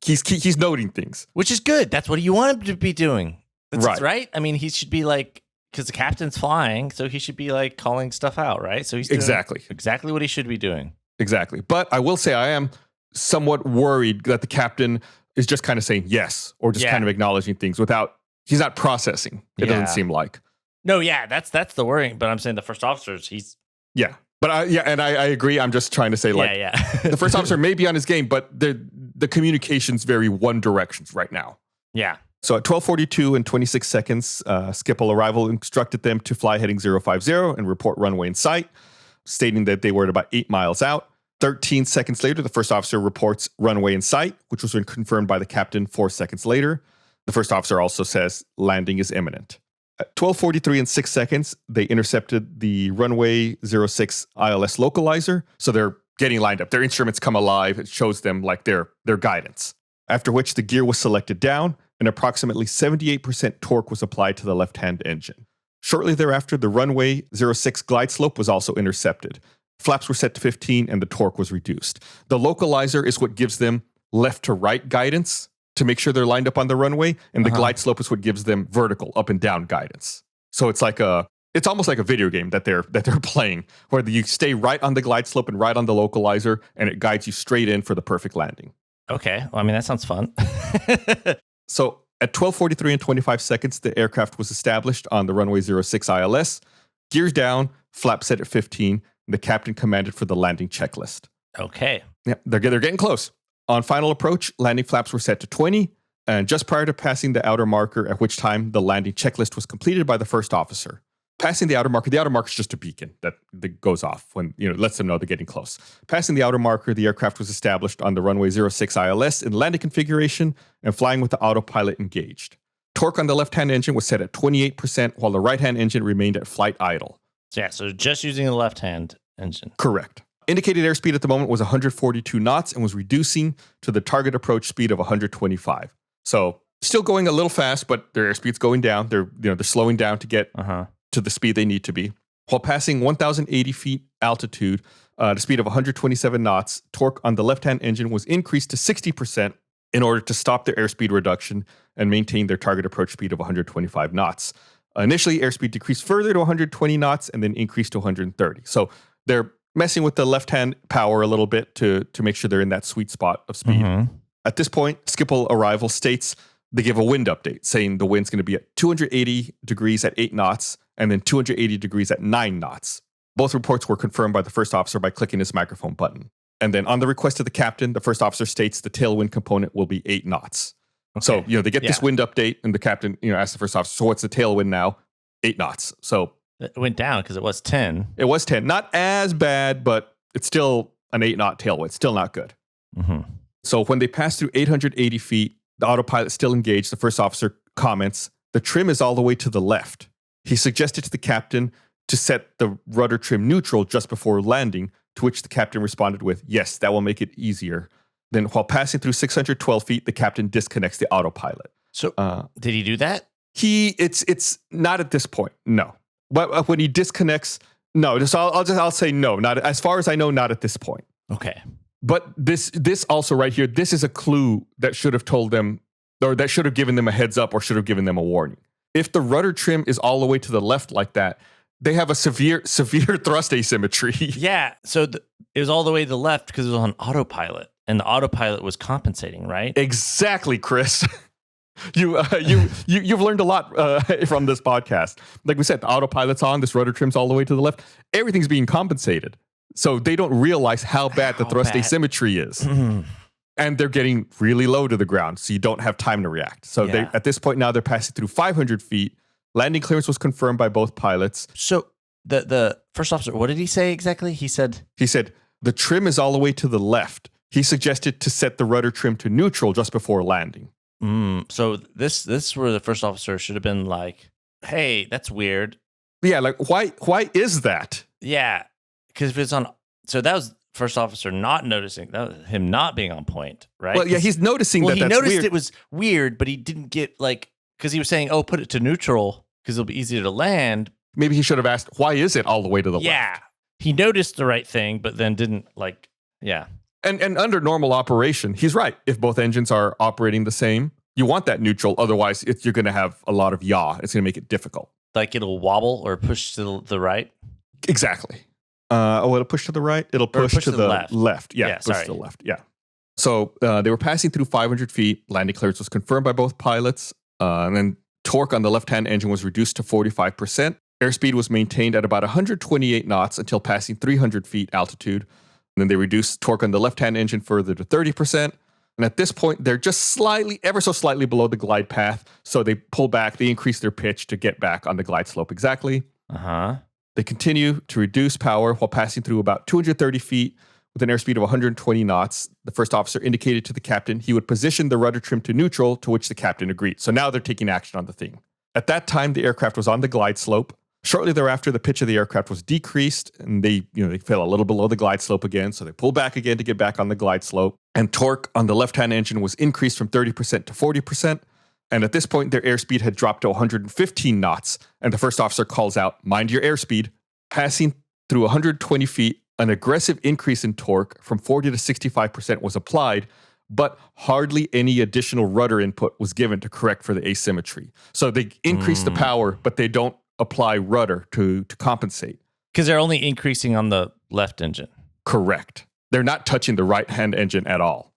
noting things, which is good. That's what you want him to be doing. That's right. I mean, he should be like, because the captain's flying, so he should be like calling stuff out, right? So he's doing exactly what he should be doing. Exactly. But I will say I am somewhat worried that the captain is just kind of saying yes, or just kind of acknowledging things without, he's not processing. It doesn't seem like. No, that's the worry. But I'm saying the first officer's, But I agree. I'm just trying to say the first officer may be on his game, but the communications vary one direction right now. Yeah. So at 12:42 and 26 seconds, Schiphol Arrival instructed them to fly heading 050 and report runway in sight, stating that they were at about 8 miles out. 13 seconds later, the first officer reports runway in sight, which was confirmed by the captain 4 seconds later. The first officer also says landing is imminent. At 12:43 and 6 seconds, they intercepted the runway 06 ILS localizer. So they're getting lined up. Their instruments come alive. It shows them like their guidance. After which the gear was selected down and approximately 78% torque was applied to the left-hand engine. Shortly thereafter, the runway 06 glide slope was also intercepted. Flaps were set to 15 and the torque was reduced. The localizer is what gives them left to right guidance to make sure they're lined up on the runway, and the glide slope is what gives them vertical up and down guidance. So it's almost like a video game that they're playing, where you stay right on the glide slope and right on the localizer, and it guides you straight in for the perfect landing. Okay. Well, I mean, that sounds fun. So at 12:43 and 25 seconds, the aircraft was established on the runway 06 ILS. Gears down, flaps set at 15, and the captain commanded for the landing checklist. Okay. Yeah, they're getting close. On final approach, landing flaps were set to 20, and just prior to passing the outer marker, at which time the landing checklist was completed by the first officer. Passing the outer marker is just a beacon that goes off when, lets them know they're getting close. Passing the outer marker, the aircraft was established on the runway 06 ILS in landing configuration and flying with the autopilot engaged. Torque on the left-hand engine was set at 28%, while the right-hand engine remained at flight idle. So just using the left-hand engine. Correct. Indicated airspeed at the moment was 142 knots and was reducing to the target approach speed of 125. So still going a little fast, but their airspeed's going down. They're slowing down to get to the speed they need to be. While passing 1,080 feet altitude, the speed of 127 knots, torque on the left-hand engine was increased to 60% in order to stop their airspeed reduction and maintain their target approach speed of 125 knots. Initially, airspeed decreased further to 120 knots and then increased to 130. So they're messing with the left-hand power a little bit to make sure they're in that sweet spot of speed. At this point, Schiphol Arrival states they give a wind update, saying the wind's going to be at 280 degrees at 8 knots and then 280 degrees at 9 knots. Both reports were confirmed by the first officer by clicking his microphone button. And then on the request of the captain, the first officer states the tailwind component will be 8 knots. Okay. So, they get this wind update and the captain, asks the first officer, so what's the tailwind now? 8 knots. So it went down because it was 10. It was 10. Not as bad, but it's still an 8-knot tailwind. Still not good. So when they pass through 880 feet, the autopilot still engaged. The first officer comments, the trim is all the way to the left. He suggested to the captain to set the rudder trim neutral just before landing, to which the captain responded with, yes, that will make it easier. Then while passing through 612 feet, the captain disconnects the autopilot. So did he do that? It's not at this point, no. But when he disconnects, no. I'll say no. Not as far as I know, not at this point. Okay. But this also right here, this is a clue that should have told them, or that should have given them a heads up, or should have given them a warning. If the rudder trim is all the way to the left like that, they have a severe thrust asymmetry. Yeah. So it was all the way to the left because it was on autopilot, and the autopilot was compensating, right? Exactly, Chris. You've learned a lot from this podcast. Like we said, the autopilot's on, this rudder trim's all the way to the left. Everything's being compensated. So they don't realize how bad the thrust asymmetry is. And they're getting really low to the ground, so you don't have time to react. So at this point now, they're passing through 500 feet. Landing clearance was confirmed by both pilots. So the first officer, what did he say exactly? He said, the trim is all the way to the left. He suggested to set the rudder trim to neutral just before landing. So this is where the first officer should have been like, hey, that's weird. Yeah, like why is that? Yeah, because if it's on, so that was first officer not noticing, that was him not being on point, right? Well, yeah, he's noticing that. He that's noticed weird. it was weird, but he didn't get like, because he was saying, oh, put it to neutral because it'll be easier to land. Maybe he should have asked, why is it all the way to the left? Yeah, he noticed the right thing, but then didn't like, yeah. And under normal operation, he's right. If both engines are operating the same, you want that neutral. Otherwise, you're going to have a lot of yaw. It's going to make it difficult. Like it'll wobble or push to the right. Exactly. It'll push to the right. It'll push to the left. Yeah, push to the left. Yeah. So they were passing through 500 feet. Landing clearance was confirmed by both pilots. And then torque on the left-hand engine was reduced to 45%. Airspeed was maintained at about 128 knots until passing 300 feet altitude. And then they reduced torque on the left-hand engine further to 30%. And at this point, they're just ever so slightly below the glide path. So they pull back, they increase their pitch to get back on the glide slope exactly. They continue to reduce power while passing through about 230 feet with an airspeed of 120 knots. The first officer indicated to the captain he would position the rudder trim to neutral, to which the captain agreed. So now they're taking action on the thing. At that time, the aircraft was on the glide slope. Shortly thereafter, the pitch of the aircraft was decreased, and they fell a little below the glide slope again. So they pulled back again to get back on the glide slope. And torque on the left-hand engine was increased from 30% to 40%. And at this point, their airspeed had dropped to 115 knots. And the first officer calls out, mind your airspeed. Passing through 120 feet, an aggressive increase in torque from 40 to 65% was applied, but hardly any additional rudder input was given to correct for the asymmetry. So they increase the power, but they don't apply rudder to compensate. Because they're only increasing on the left engine. Correct. They're not touching the right-hand engine at all.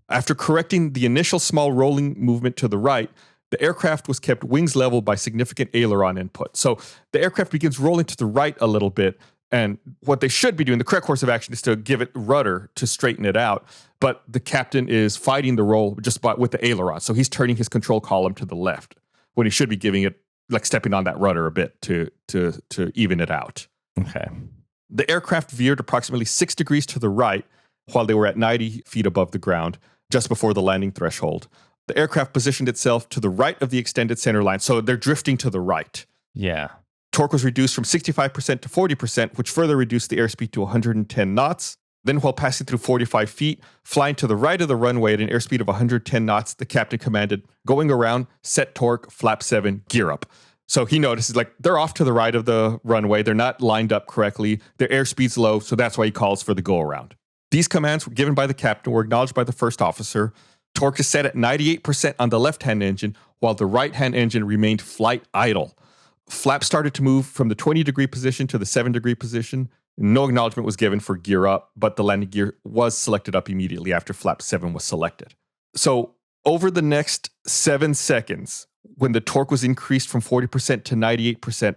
After correcting the initial small rolling movement to the right, the aircraft was kept wings level by significant aileron input. So the aircraft begins rolling to the right a little bit, and what they should be doing, the correct course of action, is to give it rudder to straighten it out. But the captain is fighting the roll with the aileron. So he's turning his control column to the left when he should be giving it, like stepping on that rudder a bit to even it out. Okay. The aircraft veered approximately 6 degrees to the right while they were at 90 feet above the ground, just before the landing threshold. The aircraft positioned itself to the right of the extended center line, so they're drifting to the right. Yeah. Torque was reduced from 65% to 40%, which further reduced the airspeed to 110 knots. Then, while passing through 45 feet, flying to the right of the runway at an airspeed of 110 knots, the captain commanded, going around, set torque, flap 7, gear up. So he notices, like, they're off to the right of the runway. They're not lined up correctly. Their airspeed's low, so that's why he calls for the go-around. These commands were given by the captain were acknowledged by the first officer. Torque is set at 98% on the left-hand engine, while the right-hand engine remained flight idle. Flaps started to move from the 20-degree position to the 7-degree position. No acknowledgement was given for gear up, but the landing gear was selected up immediately after flap 7 was selected. So over the next 7 seconds, when the torque was increased from 40% to 98%,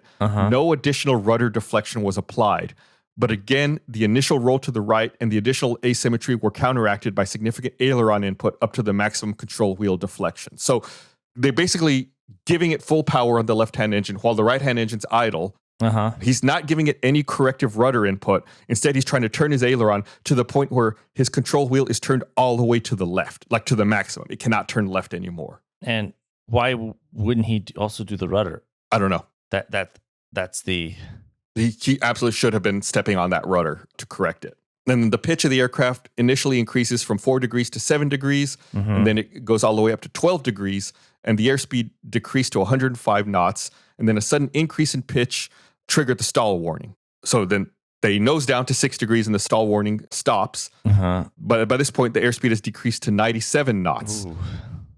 no additional rudder deflection was applied. But again, the initial roll to the right and the additional asymmetry were counteracted by significant aileron input up to the maximum control wheel deflection. So they're basically giving it full power on the left-hand engine while the right-hand engine's idle. He's not giving it any corrective rudder input. Instead, he's trying to turn his aileron to the point where his control wheel is turned all the way to the left, like to the maximum. It cannot turn left anymore. And why wouldn't he also do the rudder? I don't know. That's the... He absolutely should have been stepping on that rudder to correct it. Then the pitch of the aircraft initially increases from 4 degrees to 7 degrees, and then it goes all the way up to 12 degrees, and the airspeed decreased to 105 knots, and then a sudden increase in pitch triggered the stall warning. So then they nose down to 6 degrees, and the stall warning stops. But by this point, the airspeed has decreased to 97 knots. Ooh.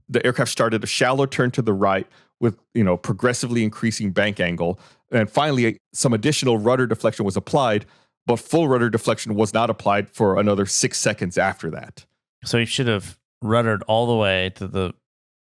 The aircraft started a shallow turn to the right with, progressively increasing bank angle. And finally, some additional rudder deflection was applied, but full rudder deflection was not applied for another 6 seconds after that. So he should have ruddered all the way to the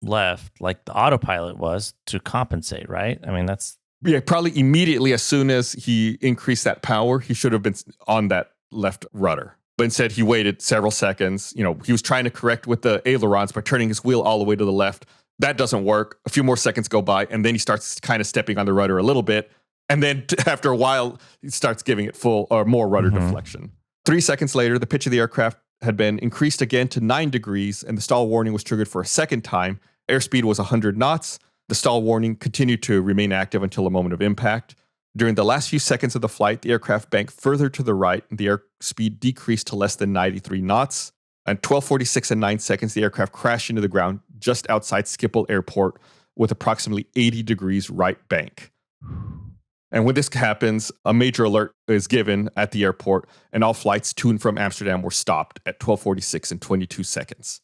left, like the autopilot was, to compensate, right? I mean, that's... Yeah, probably immediately as soon as he increased that power, he should have been on that left rudder. But instead, he waited several seconds. He was trying to correct with the ailerons by turning his wheel all the way to the left. That doesn't work. A few more seconds go by, and then he starts kind of stepping on the rudder a little bit, And then after a while, it starts giving it full or more rudder deflection. 3 seconds later, the pitch of the aircraft had been increased again to 9 degrees, and the stall warning was triggered for a second time. Airspeed was 100 knots. The stall warning continued to remain active until a moment of impact. During the last few seconds of the flight, the aircraft banked further to the right, and the airspeed decreased to less than 93 knots. At 12:46 and 9 seconds, the aircraft crashed into the ground just outside Schiphol Airport with approximately 80 degrees right bank. And when this happens, a major alert is given at the airport, and all flights to and from Amsterdam were stopped at 12:46 and 22 seconds.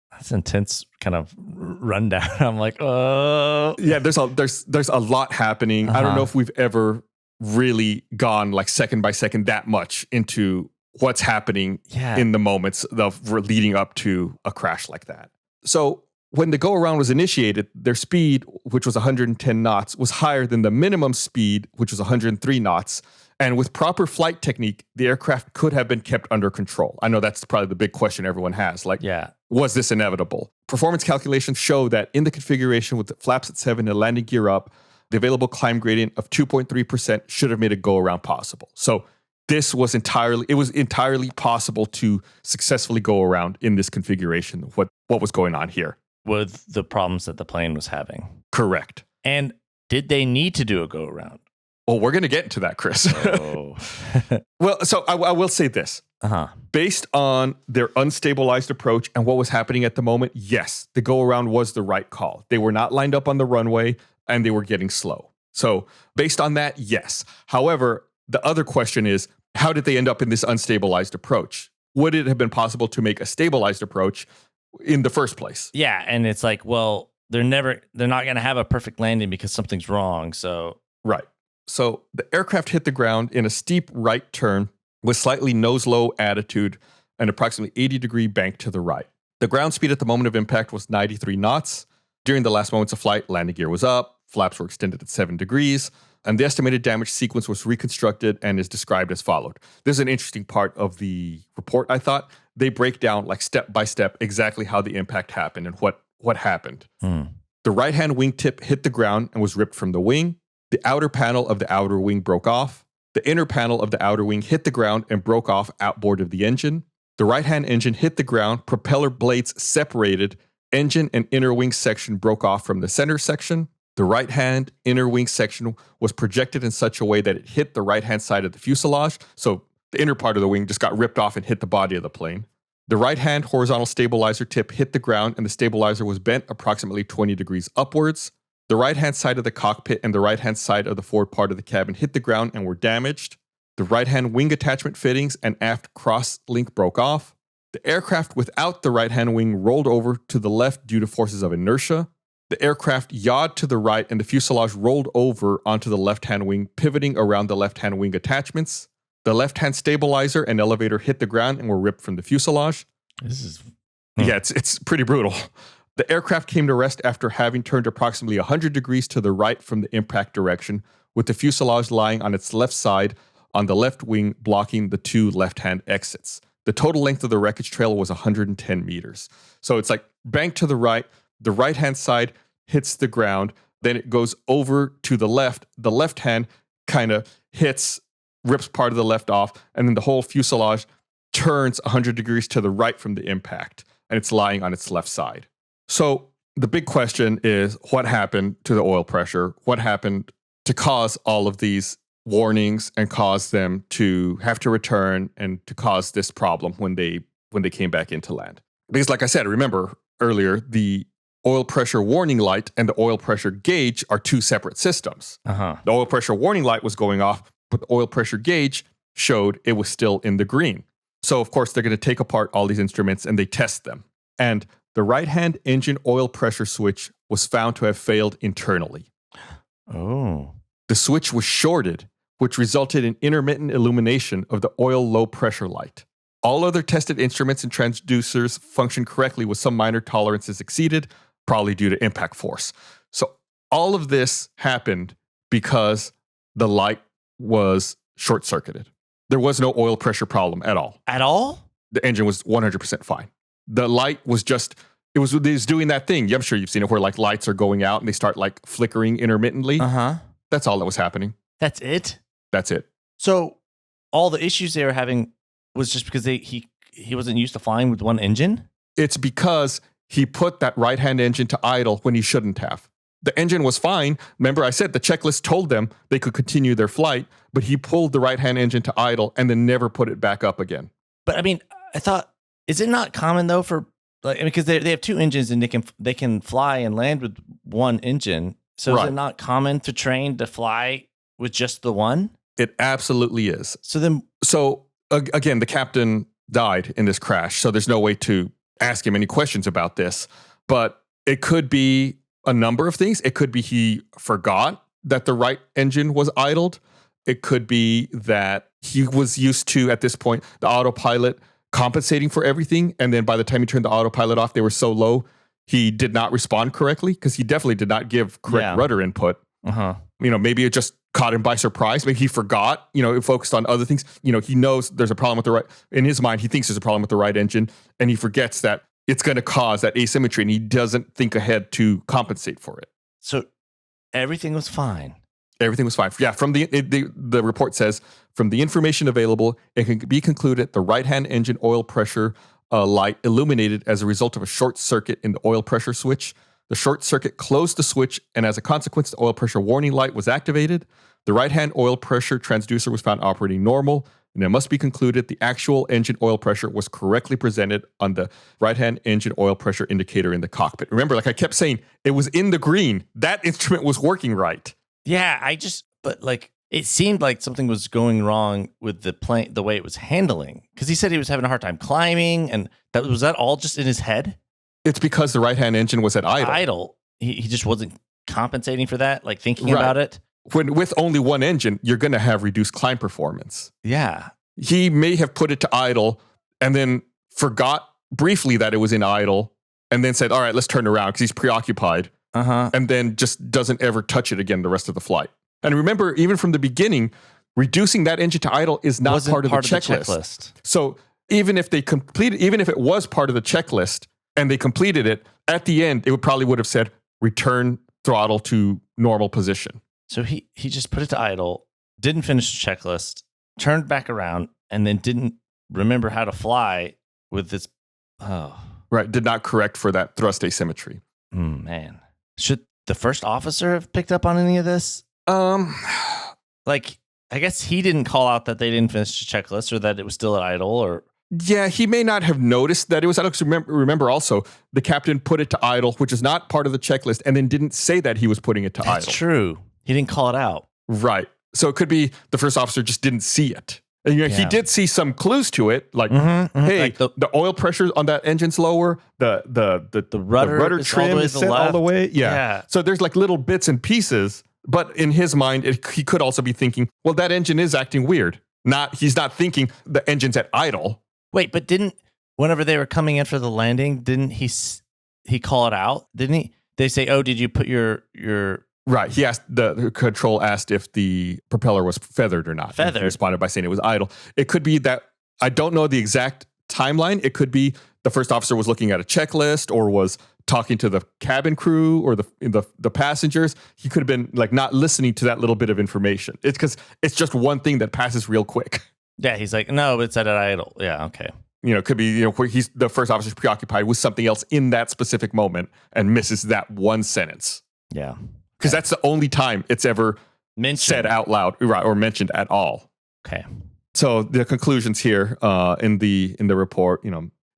That's intense kind of rundown. I'm like, oh. Yeah, there's a lot happening. I don't know if we've ever really gone like second by second that much into what's happening in the moments of leading up to a crash like that. So when the go-around was initiated, their speed, which was 110 knots, was higher than the minimum speed, which was 103 knots. And with proper flight technique, the aircraft could have been kept under control. I know that's probably the big question everyone has. Like, was this inevitable? Performance calculations show that in the configuration with the flaps at 7 and landing gear up, the available climb gradient of 2.3% should have made a go-around possible. So this was entirely possible to successfully go around in this configuration. What was going on here? With the problems that the plane was having. Correct. And did they need to do a go-around? Well, we're going to get into that, Chris. Oh. Well, so I will say this. Based on their unstabilized approach and what was happening at the moment, yes, the go-around was the right call. They were not lined up on the runway, and they were getting slow. So based on that, yes. However, the other question is, how did they end up in this unstabilized approach? Would it have been possible to make a stabilized approach in the first place? Yeah, and it's like, well, they're not going to have a perfect landing because something's wrong. So right. So the aircraft hit the ground in a steep right turn with slightly nose-low attitude and approximately 80-degree bank to the right. The ground speed at the moment of impact was 93 knots. During the last moments of flight, landing gear was up, flaps were extended at 7 degrees, and the estimated damage sequence was reconstructed and is described as followed. This is an interesting part of the report, I thought. They break down, like step by step, exactly how the impact happened and what happened. The right-hand wingtip hit the ground and was ripped from the wing. The outer panel of the outer wing broke off. The inner panel of the outer wing hit the ground and broke off outboard of the engine. The right-hand engine hit the ground, propeller blades separated, engine and inner wing section broke off from the center section. The right-hand inner wing section was projected in such a way that it hit the right-hand side of the fuselage, so the inner part of the wing just got ripped off and hit the body of the plane. The right-hand horizontal stabilizer tip hit the ground, and the stabilizer was bent approximately 20 degrees upwards. The right-hand side of the cockpit and the right-hand side of the forward part of the cabin hit the ground and were damaged. The right-hand wing attachment fittings and aft cross link broke off. The aircraft without the right-hand wing rolled over to the left due to forces of inertia. The aircraft yawed to the right and the fuselage rolled over onto the left-hand wing, pivoting around the left-hand wing attachments. The left-hand stabilizer and elevator hit the ground and were ripped from the fuselage. It's pretty brutal. The aircraft came to rest after having turned approximately 100 degrees to the right from the impact direction, with the fuselage lying on its left side on the left wing, blocking the 2 left-hand exits. The total length of the wreckage trail was 110 meters. So it's like banked to the right-hand side hits the ground, then it goes over to the left. The left hand kind of rips part of the left off, and then the whole fuselage turns 100 degrees to the right from the impact, and it's lying on its left side. So the big question is, what happened to the oil pressure? What happened to cause all of these warnings and cause them to have to return and to cause this problem when they came back into land? Because like I said, remember earlier, the oil pressure warning light and the oil pressure gauge are 2 separate systems. The oil pressure warning light was going off, but the oil pressure gauge showed it was still in the green. So of course, they're going to take apart all these instruments and they test them. And the right-hand engine oil pressure switch was found to have failed internally. Oh. The switch was shorted, which resulted in intermittent illumination of the oil low pressure light. All other tested instruments and transducers functioned correctly with some minor tolerances exceeded, probably due to impact force. So all of this happened because the light was short-circuited. There was no oil pressure problem at all. At all? The engine was 100% fine. The light was it was doing that thing. I'm sure you've seen it where like lights are going out and they start like flickering intermittently. That's all that was happening. That's it? That's it. So all the issues they were having was just because he wasn't used to flying with one engine? It's because he put that right-hand engine to idle when he shouldn't have. The engine was fine. Remember, I said the checklist told them they could continue their flight, but he pulled the right-hand engine to idle and then never put it back up again. But I mean, I thought, is it not common though for like, because they have two engines and they can fly and land with one engine. So Right. Is it not common to train to fly with just the one? It absolutely is. So Again, the captain died in this crash, so there's no way to ask him any questions about this. But it could be a number of things. It could be he forgot that the right engine was idled. It could be that he was used to, at this point, the autopilot compensating for everything. And then by the time he turned the autopilot off, they were so low, he did not respond correctly because he definitely did not give correct rudder input. Maybe it just caught him by surprise. Maybe he forgot, it focused on other things. He knows there's a problem with the right, in his mind, he thinks there's a problem with the right engine, and he forgets that it's going to cause that asymmetry, and he doesn't think ahead to compensate for it. So everything was fine. Everything was fine. Yeah, from the report says, from the information available, it can be concluded the right-hand engine oil pressure light illuminated as a result of a short circuit in the oil pressure switch. The short circuit closed the switch, and as a consequence, the oil pressure warning light was activated. The right-hand oil pressure transducer was found operating normal, and it must be concluded the actual engine oil pressure was correctly presented on the right-hand engine oil pressure indicator in the cockpit. Remember, like I kept saying, it was in the green. That instrument was working right. Yeah, but it seemed like something was going wrong with the plane, the way it was handling. Because he said he was having a hard time climbing, and was that all just in his head? It's because the right-hand engine was at idle. He just wasn't compensating for that, like thinking about it. With only one engine, you're going to have reduced climb performance. Yeah. He may have put it to idle and then forgot briefly that it was in idle and then said, all right, let's turn around because he's preoccupied. And then just doesn't ever touch it again the rest of the flight. And remember, even from the beginning, reducing that engine to idle is not part of the checklist. So even if it was part of the checklist and they completed it, at the end, it would have said, return throttle to normal position. So he just put it to idle, didn't finish the checklist, turned back around, and then didn't remember how to fly with this. Oh. Right. Did not correct for that thrust asymmetry. Man. Should the first officer have picked up on any of this? I guess he didn't call out that they didn't finish the checklist or that it was still at idle or. Yeah, he may not have noticed that it was idle. Remember also, the captain put it to idle, which is not part of the checklist, and then didn't say that he was putting it to idle. That's true. He didn't call it out. Right. So it could be the first officer just didn't see it. And he did see some clues to it, like, hey, like the oil pressure on that engine's lower, the rudder trim is set all the way. Yeah. So there's like little bits and pieces, but in his mind, he could also be thinking, well, that engine is acting weird. He's not thinking the engine's at idle. Wait, but whenever they were coming in for the landing, didn't he call it out? Didn't he? They say, oh, did you put your Right. He asked, the control asked if the propeller was feathered or not. Feathered. He responded by saying it was idle. It could be that, I don't know the exact timeline. It could be the first officer was looking at a checklist or was talking to the cabin crew or the passengers. He could have been like not listening to that little bit of information. It's because it's just one thing that passes real quick. Yeah. He's like, no, it's at idle. Yeah. Okay. It could be, where he's the first officer's preoccupied with something else in that specific moment and misses that one sentence. Yeah. Because that's the only time it's ever said out loud or mentioned at all. Okay. So the conclusions here in the report,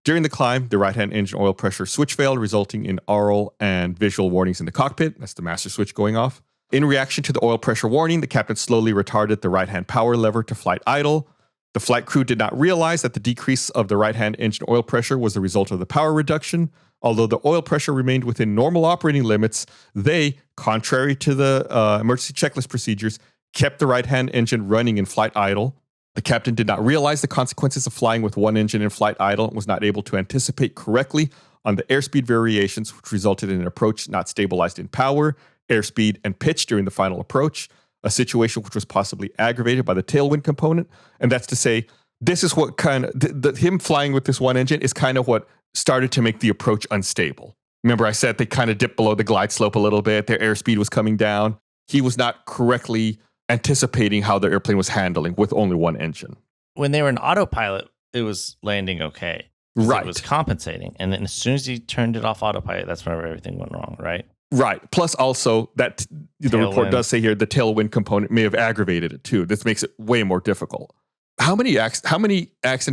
during the climb, the right-hand engine oil pressure switch failed, resulting in aural and visual warnings in the cockpit. That's the master switch going off. In reaction to the oil pressure warning, the captain slowly retarded the right-hand power lever to flight idle. The flight crew did not realize that the decrease of the right-hand engine oil pressure was the result of the power reduction. Although the oil pressure remained within normal operating limits, they, contrary to the emergency checklist procedures, kept the right-hand engine running in flight idle. The captain did not realize the consequences of flying with one engine in flight idle and was not able to anticipate correctly on the airspeed variations, which resulted in an approach not stabilized in power, airspeed, and pitch during the final approach, a situation which was possibly aggravated by the tailwind component. And that's to say, this is what kind of, him flying with this one engine is kind of what started to make the approach unstable. Remember, I said they kind of dipped below the glide slope a little bit. Their airspeed was coming down. He was not correctly anticipating how the airplane was handling with only one engine. When they were in autopilot, it was landing okay. Right. It was compensating. And then as soon as he turned it off autopilot, that's whenever everything went wrong, right? Right. Plus also that the report Tailwind. does say here the tailwind component may have aggravated it too. This makes it way more difficult. How many accidents,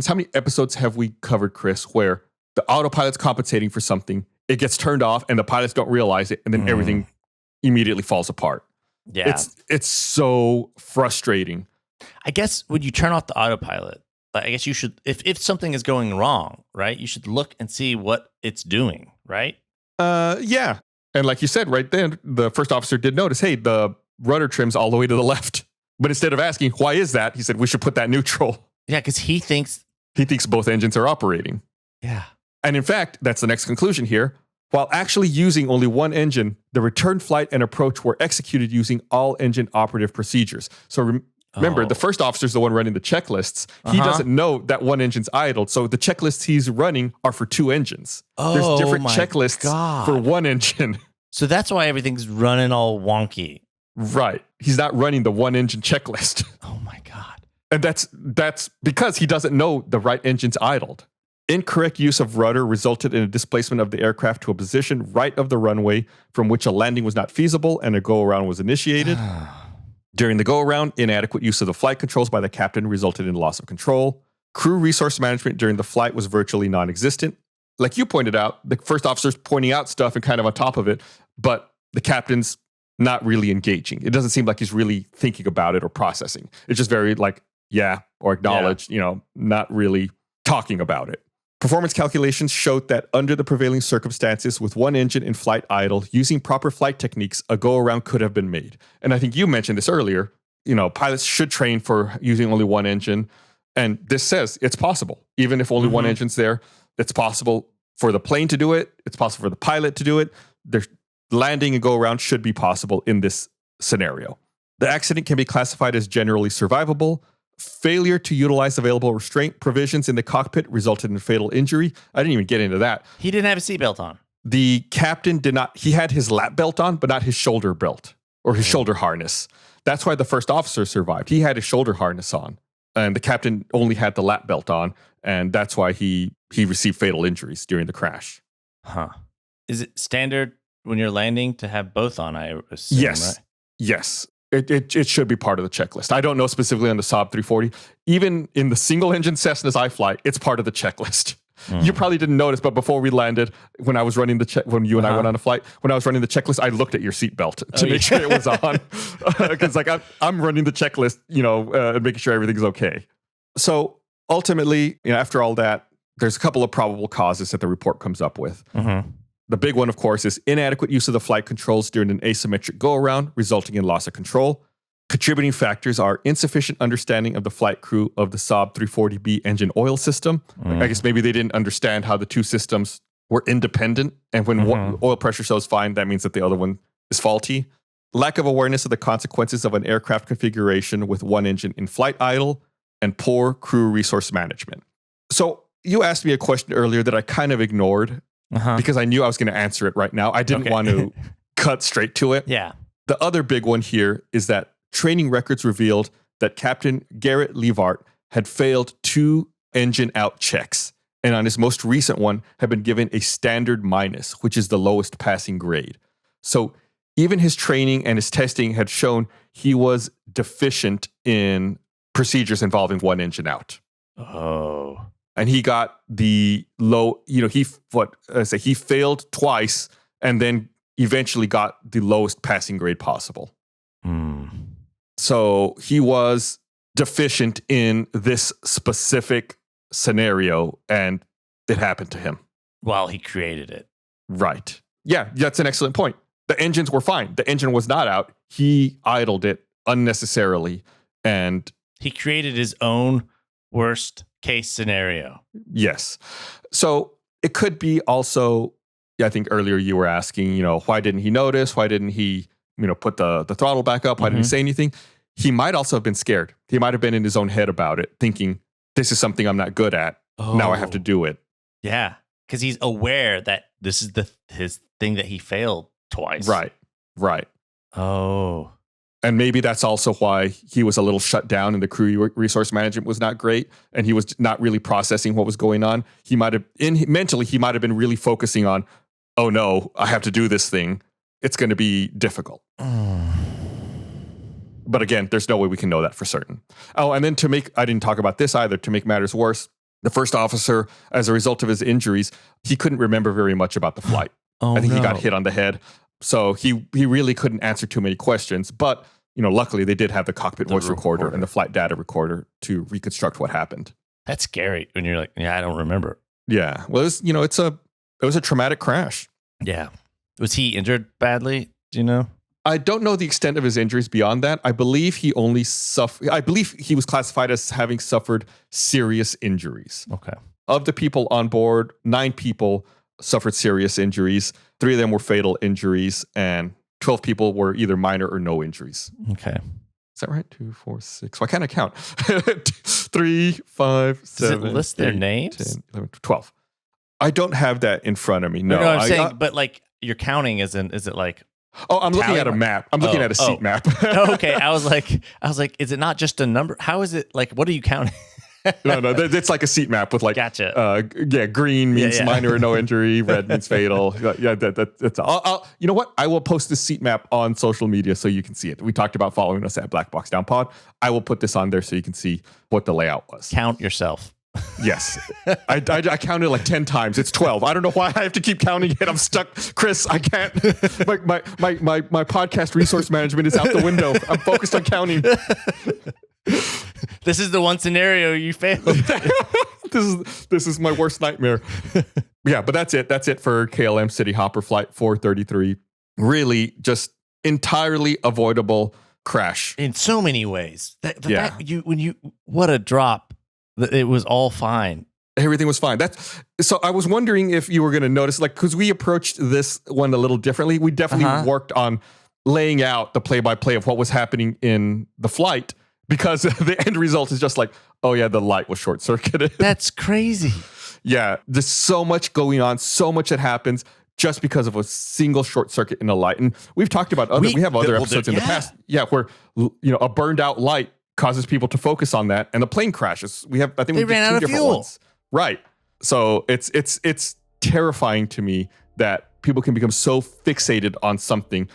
how many episodes have we covered, Chris, where the autopilot's compensating for something, it gets turned off and the pilots don't realize it and then everything immediately falls apart? Yeah. It's so frustrating. I guess when you turn off the autopilot, I guess you should, if something is going wrong, right, you should look and see what it's doing, right? Yeah. And like you said right then, the first officer did notice, hey, the rudder trim's all the way to the left. But instead of asking, why is that? He said, we should put that neutral. Yeah, because he thinks both engines are operating. Yeah. And in fact, that's the next conclusion here. While actually using only one engine, the return flight and approach were executed using all engine operative procedures. So remember, the first officer's the one running the checklists. He doesn't know that one engine's idled. So the checklists he's running are for two engines. There's different checklists for one engine. So that's why everything's running all wonky. Right. He's not running the one engine checklist. Oh my God. And that's because he doesn't know the right engine's idled. Incorrect use of rudder resulted in a displacement of the aircraft to a position right of the runway from which a landing was not feasible and a go-around was initiated. During the go-around, inadequate use of the flight controls by the captain resulted in loss of control. Crew resource management during the flight was virtually non-existent. Like you pointed out, the first officer's pointing out stuff and kind of on top of it, but the captain's not really engaging. It doesn't seem like he's really thinking about it or processing. It's just very like, yeah, or acknowledge, not really talking about it. Performance calculations showed that under the prevailing circumstances, with one engine in flight idle, using proper flight techniques, a go-around could have been made. And I think you mentioned this earlier. Pilots should train for using only one engine. And this says it's possible. Even if only one engine's there, it's possible for the plane to do it. It's possible for the pilot to do it. There's landing and go-around should be possible in this scenario. The accident can be classified as generally survivable. Failure to utilize available restraint provisions in the cockpit resulted in fatal injury. I didn't even get into that. He didn't have a seatbelt on. The captain did not. He had his lap belt on, but not his shoulder belt or his shoulder harness. That's why the first officer survived. He had his shoulder harness on, and the captain only had the lap belt on, and that's why he received fatal injuries during the crash. Huh. Is it standard when you're landing to have both on, I assume, Yes. right? Yes. It should be part of the checklist. I don't know specifically on the Saab 340. Even in the single engine Cessnas I fly, it's part of the checklist. You probably didn't notice, but before we landed, when I was running when you and I went on a flight, when I was running the checklist, I looked at your seatbelt to make sure it was on. Because I'm running the checklist, and making sure everything's okay. So ultimately, after all that, there's a couple of probable causes that the report comes up with. The big one, of course, is inadequate use of the flight controls during an asymmetric go-around, resulting in loss of control. Contributing factors are insufficient understanding of the flight crew of the Saab 340B engine oil system. I guess maybe they didn't understand how the two systems were independent, and when one oil pressure shows fine, that means that the other one is faulty. Lack of awareness of the consequences of an aircraft configuration with one engine in flight idle, and poor crew resource management. So you asked me a question earlier that I kind of ignored, because I knew I was going to answer it right now. I didn't want to cut straight to it. Yeah. The other big one here is that training records revealed that Captain Garrett Levart had failed 2 engine out checks, and on his most recent one had been given a standard minus, which is the lowest passing grade. So even his training and his testing had shown he was deficient in procedures involving one engine out. Oh. And he got the low, he failed twice and then eventually got the lowest passing grade possible. So he was deficient in this specific scenario, and it happened to him. Well, he created it. Right. Yeah, that's an excellent point. The engines were fine. The engine was not out. He idled it unnecessarily, and he created his own worst case scenario. Yes. So it could be also, I think earlier you were asking, why didn't he notice? Why didn't he, put the throttle back up? Why didn't he say anything? He might also have been scared. He might have been in his own head about it, thinking, this is something I'm not good at. Now I have to do it. Yeah. Because he's aware that this is his thing that he failed twice. Right. Oh. And maybe that's also why he was a little shut down and the crew resource management was not great. And he was not really processing what was going on. He might have, mentally, he might have been really focusing on, oh no, I have to do this thing. It's going to be difficult. But again, there's no way we can know that for certain. Oh, and then I didn't talk about this either, to make matters worse, the first officer, as a result of his injuries, he couldn't remember very much about the flight. I think he got hit on the head. So he really couldn't answer too many questions. But, luckily they did have the cockpit voice recorder and the flight data recorder to reconstruct what happened. That's scary when you're like, I don't remember. Yeah. Well, it was a traumatic crash. Yeah. Was he injured badly? Do you know? I don't know the extent of his injuries beyond that. I believe he was classified as having suffered serious injuries. Okay. Of the people on board, 9 people suffered serious injuries. 3 of them were fatal injuries, and 12 people were either minor or no injuries. Okay. Is that right? 2, 4, 6. Why can't I count? 3, 5, 7. Does it list their names? 10, 11, 12. I don't have that in front of me. No, I'm saying, but like you're counting is it like? Oh, I'm looking at a map. I'm looking at a seat map. Okay, I was like, is it not just a number? How is it like? What are you counting? No, it's like a seat map with like, gotcha. Green means minor or no injury, red means fatal. Yeah, that's all. You know what? I will post this seat map on social media so you can see it. We talked about following us at Black Box Down Pod. I will put this on there so you can see what the layout was. Count yourself. Yes. I counted like 10 times. It's 12. I don't know why I have to keep counting it. I'm stuck. Chris, I can't. My podcast resource management is out the window. I'm focused on counting. This is the one scenario you failed. This is my worst nightmare. Yeah, but that's it. That's it for KLM City Hopper Flight 433. Really just entirely avoidable crash. In so many ways. What a drop. It was all fine. Everything was fine. So I was wondering if you were going to notice, because we approached this one a little differently. We definitely worked on laying out the play-by-play of what was happening in the flight, because the end result is just like, oh yeah, the light was short-circuited. That's crazy. Yeah, there's so much going on, so much that happens just because of a single short circuit in a light. And we've talked about we have other episodes in the past, where a burned out light causes people to focus on that, and the plane crashes. I think we ran out of fuel. Ones. Right. So it's terrifying to me that people can become so fixated on something,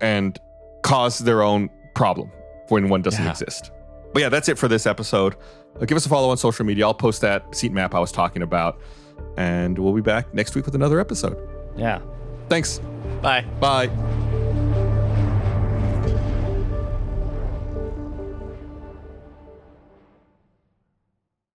and cause their own problem when one doesn't exist. But yeah, that's it for this episode. Give us a follow on social media. I'll post that seat map I was talking about, and we'll be back next week with another episode. Yeah. Thanks. Bye. Bye.